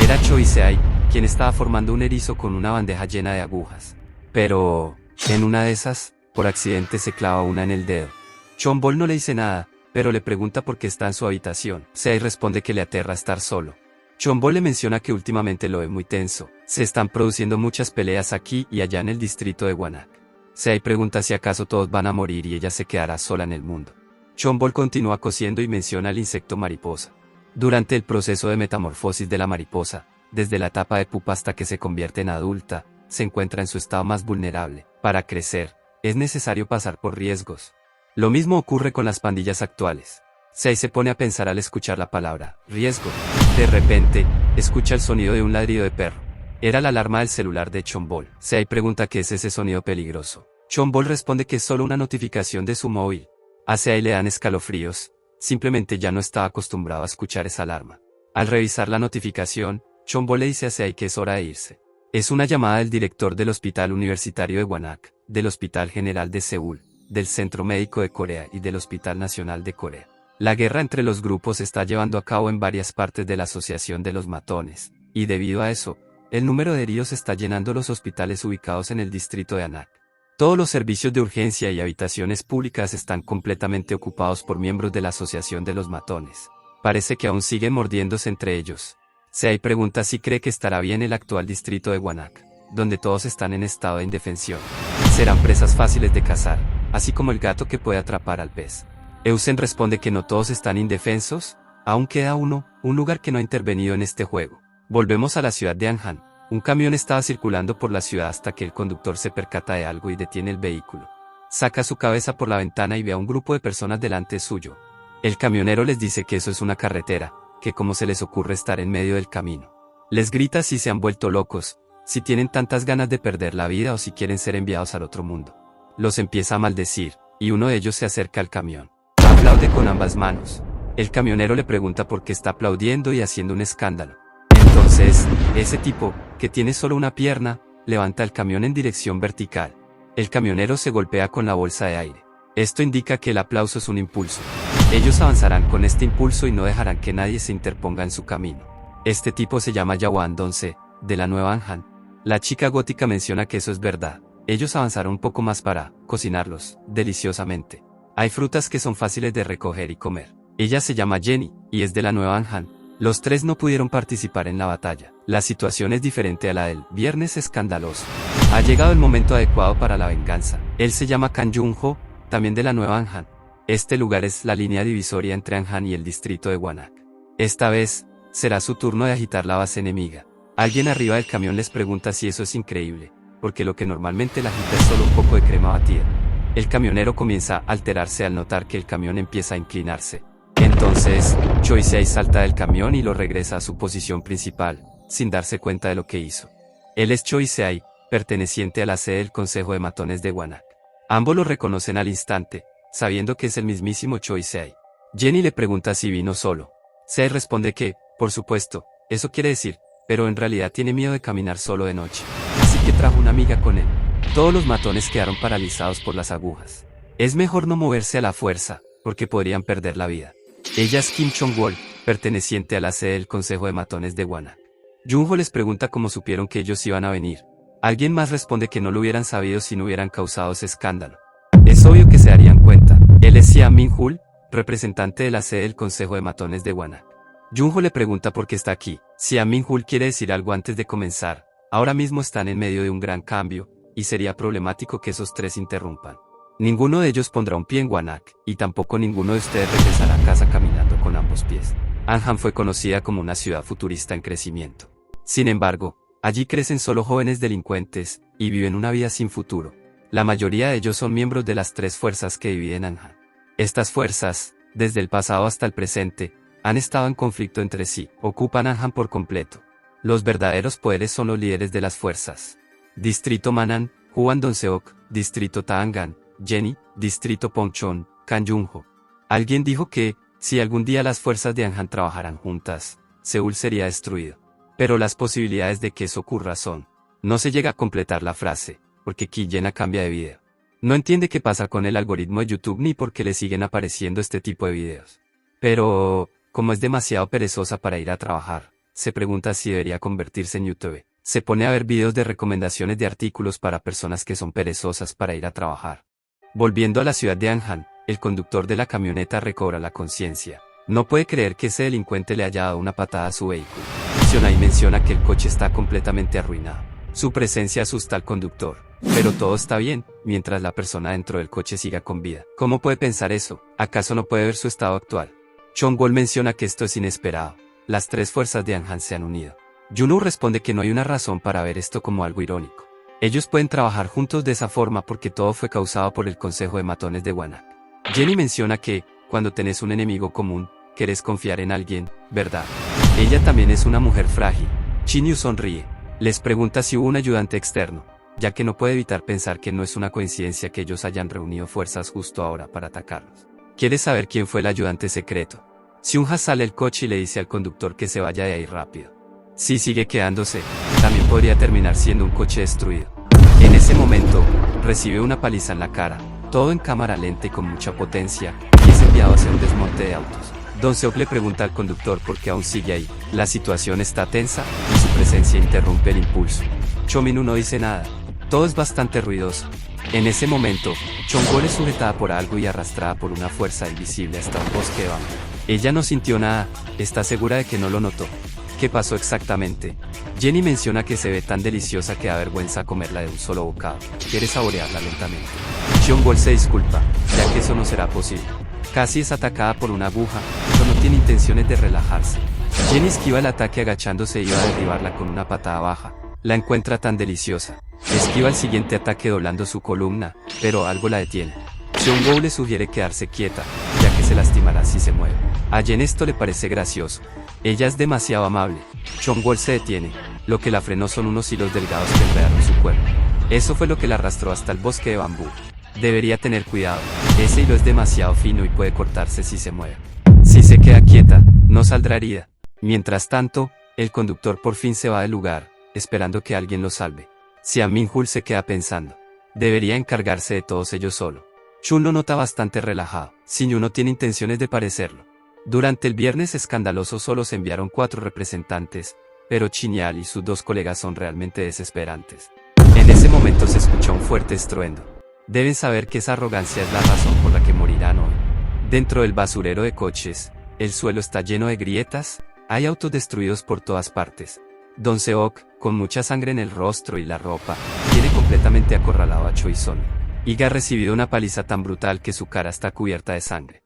Era Choi Se-ai, quien estaba formando un erizo con una bandeja llena de agujas. Pero, en una de esas, por accidente se clava una en el dedo. Chong-bol no le dice nada, pero le pregunta por qué está en su habitación. Se-ai responde que le aterra estar solo. Chong-bol le menciona que últimamente lo ve muy tenso. Se están produciendo muchas peleas aquí y allá en el distrito de Gwanak. Se-ai pregunta si acaso todos van a morir y ella se quedará sola en el mundo. Chong-bol continúa cosiendo y menciona al insecto mariposa. Durante el proceso de metamorfosis de la mariposa, desde la etapa de pupa hasta que se convierte en adulta, se encuentra en su estado más vulnerable. Para crecer, es necesario pasar por riesgos. Lo mismo ocurre con las pandillas actuales. Se-ai se pone a pensar al escuchar la palabra riesgo. De repente, escucha el sonido de un ladrido de perro. Era la alarma del celular de Chong-bol. Se-ai pregunta qué es ese sonido peligroso. Chong-bol responde que es solo una notificación de su móvil. A Se-ai le dan escalofríos, simplemente ya no estaba acostumbrado a escuchar esa alarma. Al revisar la notificación, Chong-bol le dice a Se-ai que es hora de irse. Es una llamada del director del Hospital Universitario de Gwanak, del Hospital General de Seúl, del Centro Médico de Corea y del Hospital Nacional de Corea. La guerra entre los grupos se está llevando a cabo en varias partes de la Asociación de los Matones, y debido a eso, el número de heridos está llenando los hospitales ubicados en el distrito de Anak. Todos los servicios de urgencia y habitaciones públicas están completamente ocupados por miembros de la Asociación de los Matones. Parece que aún siguen mordiéndose entre ellos. Se-ai pregunta si cree que estará bien el actual distrito de Gwanak, donde todos están en estado de indefensión. Serán presas fáciles de cazar, así como el gato que puede atrapar al pez. Eusen responde que no todos están indefensos, aún queda uno, un lugar que no ha intervenido en este juego. Volvemos a la ciudad de Anhan. Un camión estaba circulando por la ciudad hasta que el conductor se percata de algo y detiene el vehículo. Saca su cabeza por la ventana y ve a un grupo de personas delante suyo. El camionero les dice que eso es una carretera, que cómo se les ocurre estar en medio del camino. Les grita si se han vuelto locos, si tienen tantas ganas de perder la vida o si quieren ser enviados al otro mundo. Los empieza a maldecir, y uno de ellos se acerca al camión. Aplaude con ambas manos. El camionero le pregunta por qué está aplaudiendo y haciendo un escándalo. Entonces, ese tipo, que tiene solo una pierna, levanta el camión en dirección vertical. El camionero se golpea con la bolsa de aire. Esto indica que el aplauso es un impulso. Ellos avanzarán con este impulso y no dejarán que nadie se interponga en su camino. Este tipo se llama Yawan Donse, de la Nueva Anhan. La chica gótica menciona que eso es verdad. Ellos avanzaron un poco más para cocinarlos, deliciosamente. Hay frutas que son fáciles de recoger y comer. Ella se llama Jenny, y es de la Nueva Anhan. Los tres no pudieron participar en la batalla. La situación es diferente a la del viernes escandaloso. Ha llegado el momento adecuado para la venganza. Él se llama Kang Jung-ho, también de la Nueva Anhan. Este lugar es la línea divisoria entre Anhan y el distrito de Gwanak. Esta vez, será su turno de agitar la base enemiga. Alguien arriba del camión les pregunta si eso es increíble, porque lo que normalmente la agita es solo un poco de crema batida. El camionero comienza a alterarse al notar que el camión empieza a inclinarse. Entonces, Choi Se-ai salta del camión y lo regresa a su posición principal, sin darse cuenta de lo que hizo. Él es Choi Se-ai, perteneciente a la sede del Consejo de Matones de Gwanak. Ambos lo reconocen al instante, sabiendo que es el mismísimo Choi Se-ai. Jenny le pregunta si vino solo. Se-ai responde que, por supuesto, eso quiere decir, pero en realidad tiene miedo de caminar solo de noche. Así que trajo una amiga con él. Todos los matones quedaron paralizados por las agujas. Es mejor no moverse a la fuerza, porque podrían perder la vida. Ella es Kim Chong-wol, perteneciente a la sede del Consejo de Matones de Gwanak. Jung-ho les pregunta cómo supieron que ellos iban a venir. Alguien más responde que no lo hubieran sabido si no hubieran causado ese escándalo. Es obvio que se darían cuenta. Él es Sia Min-hul, representante de la sede del Consejo de Matones de Gwanak. Jung-ho le pregunta por qué está aquí. Sia Min-hul quiere decir algo antes de comenzar. Ahora mismo están en medio de un gran cambio, y sería problemático que esos tres interrumpan. Ninguno de ellos pondrá un pie en Gwanak, y tampoco ninguno de ustedes regresará a casa caminando con ambos pies. Anhan fue conocida como una ciudad futurista en crecimiento. Sin embargo, allí crecen solo jóvenes delincuentes, y viven una vida sin futuro. La mayoría de ellos son miembros de las tres fuerzas que dividen Anhan. Estas fuerzas, desde el pasado hasta el presente, han estado en conflicto entre sí, ocupan Anhan por completo. Los verdaderos poderes son los líderes de las fuerzas. Distrito Manan, Juan Donseok, Distrito Taangan, Jenny, Distrito Pongchon, Kanyunho. Alguien dijo que, si algún día las fuerzas de Anhan trabajaran juntas, Seúl sería destruido. Pero las posibilidades de que eso ocurra son. No se llega a completar la frase, porque Ki Yena cambia de video. No entiende qué pasa con el algoritmo de YouTube ni por qué le siguen apareciendo este tipo de videos. Pero, como es demasiado perezosa para ir a trabajar, se pregunta si debería convertirse en YouTuber. Se pone a ver videos de recomendaciones de artículos para personas que son perezosas para ir a trabajar. Volviendo a la ciudad de Anhan, el conductor de la camioneta recobra la conciencia. No puede creer que ese delincuente le haya dado una patada a su vehículo. Sionai menciona que el coche está completamente arruinado. Su presencia asusta al conductor. Pero todo está bien, mientras la persona dentro del coche siga con vida. ¿Cómo puede pensar eso? ¿Acaso no puede ver su estado actual? Chong-wol menciona que esto es inesperado. Las tres fuerzas de Anhan se han unido. Junwoo responde que no hay una razón para ver esto como algo irónico. Ellos pueden trabajar juntos de esa forma porque todo fue causado por el Consejo de Matones de Wanak. Jenny menciona que, cuando tenés un enemigo común, querés confiar en alguien, ¿verdad? Ella también es una mujer frágil. Shin-yu sonríe. Les pregunta si hubo un ayudante externo, ya que no puede evitar pensar que no es una coincidencia que ellos hayan reunido fuerzas justo ahora para atacarlos. Quiere saber quién fue el ayudante secreto. Seung-ha sale del coche y le dice al conductor que se vaya de ahí rápido. Si sigue quedándose, también podría terminar siendo un coche destruido. En ese momento, recibe una paliza en la cara, todo en cámara lenta y con mucha potencia, y es enviado hacia un desmonte de autos. Donseok le pregunta al conductor por qué aún sigue ahí. La situación está tensa, y su presencia interrumpe el impulso. Cho-min-woo no dice nada. Todo es bastante ruidoso. En ese momento, Chong-wol es sujetada por algo y arrastrada por una fuerza invisible hasta un bosque de bambú. Ella no sintió nada, está segura de que no lo notó. ¿Qué pasó exactamente? Jenny menciona que se ve tan deliciosa que da vergüenza comerla de un solo bocado. Quiere saborearla lentamente. Chong-wol se disculpa, ya que eso no será posible. Casi es atacada por una aguja, pero no tiene intenciones de relajarse. Jenny esquiva el ataque agachándose y iba a derribarla con una patada baja. La encuentra tan deliciosa. Esquiva el siguiente ataque doblando su columna, pero algo la detiene. Seung-woo le sugiere quedarse quieta, ya que se lastimará si se mueve. A Jen esto le parece gracioso. Ella es demasiado amable. Chong-wol se detiene. Lo que la frenó son unos hilos delgados que enredaron su cuerpo. Eso fue lo que la arrastró hasta el bosque de bambú. Debería tener cuidado. Ese hilo es demasiado fino y puede cortarse si se mueve. Si se queda quieta, no saldrá herida. Mientras tanto, el conductor por fin se va del lugar, esperando que alguien lo salve. Siam Min-hul se queda pensando. Debería encargarse de todos ellos solo. Chun lo nota bastante relajado. Sin-yu no tiene intenciones de parecerlo. Durante el viernes escandaloso solo se enviaron 4 representantes, pero Chinyal y sus 2 colegas son realmente desesperantes. En ese momento se escuchó un fuerte estruendo. Deben saber que esa arrogancia es la razón por la que morirán hoy. Dentro del basurero de coches, el suelo está lleno de grietas, hay autos destruidos por todas partes. Donseok, con mucha sangre en el rostro y la ropa, tiene completamente acorralado a Choi-son. Iga ha recibido una paliza tan brutal que su cara está cubierta de sangre.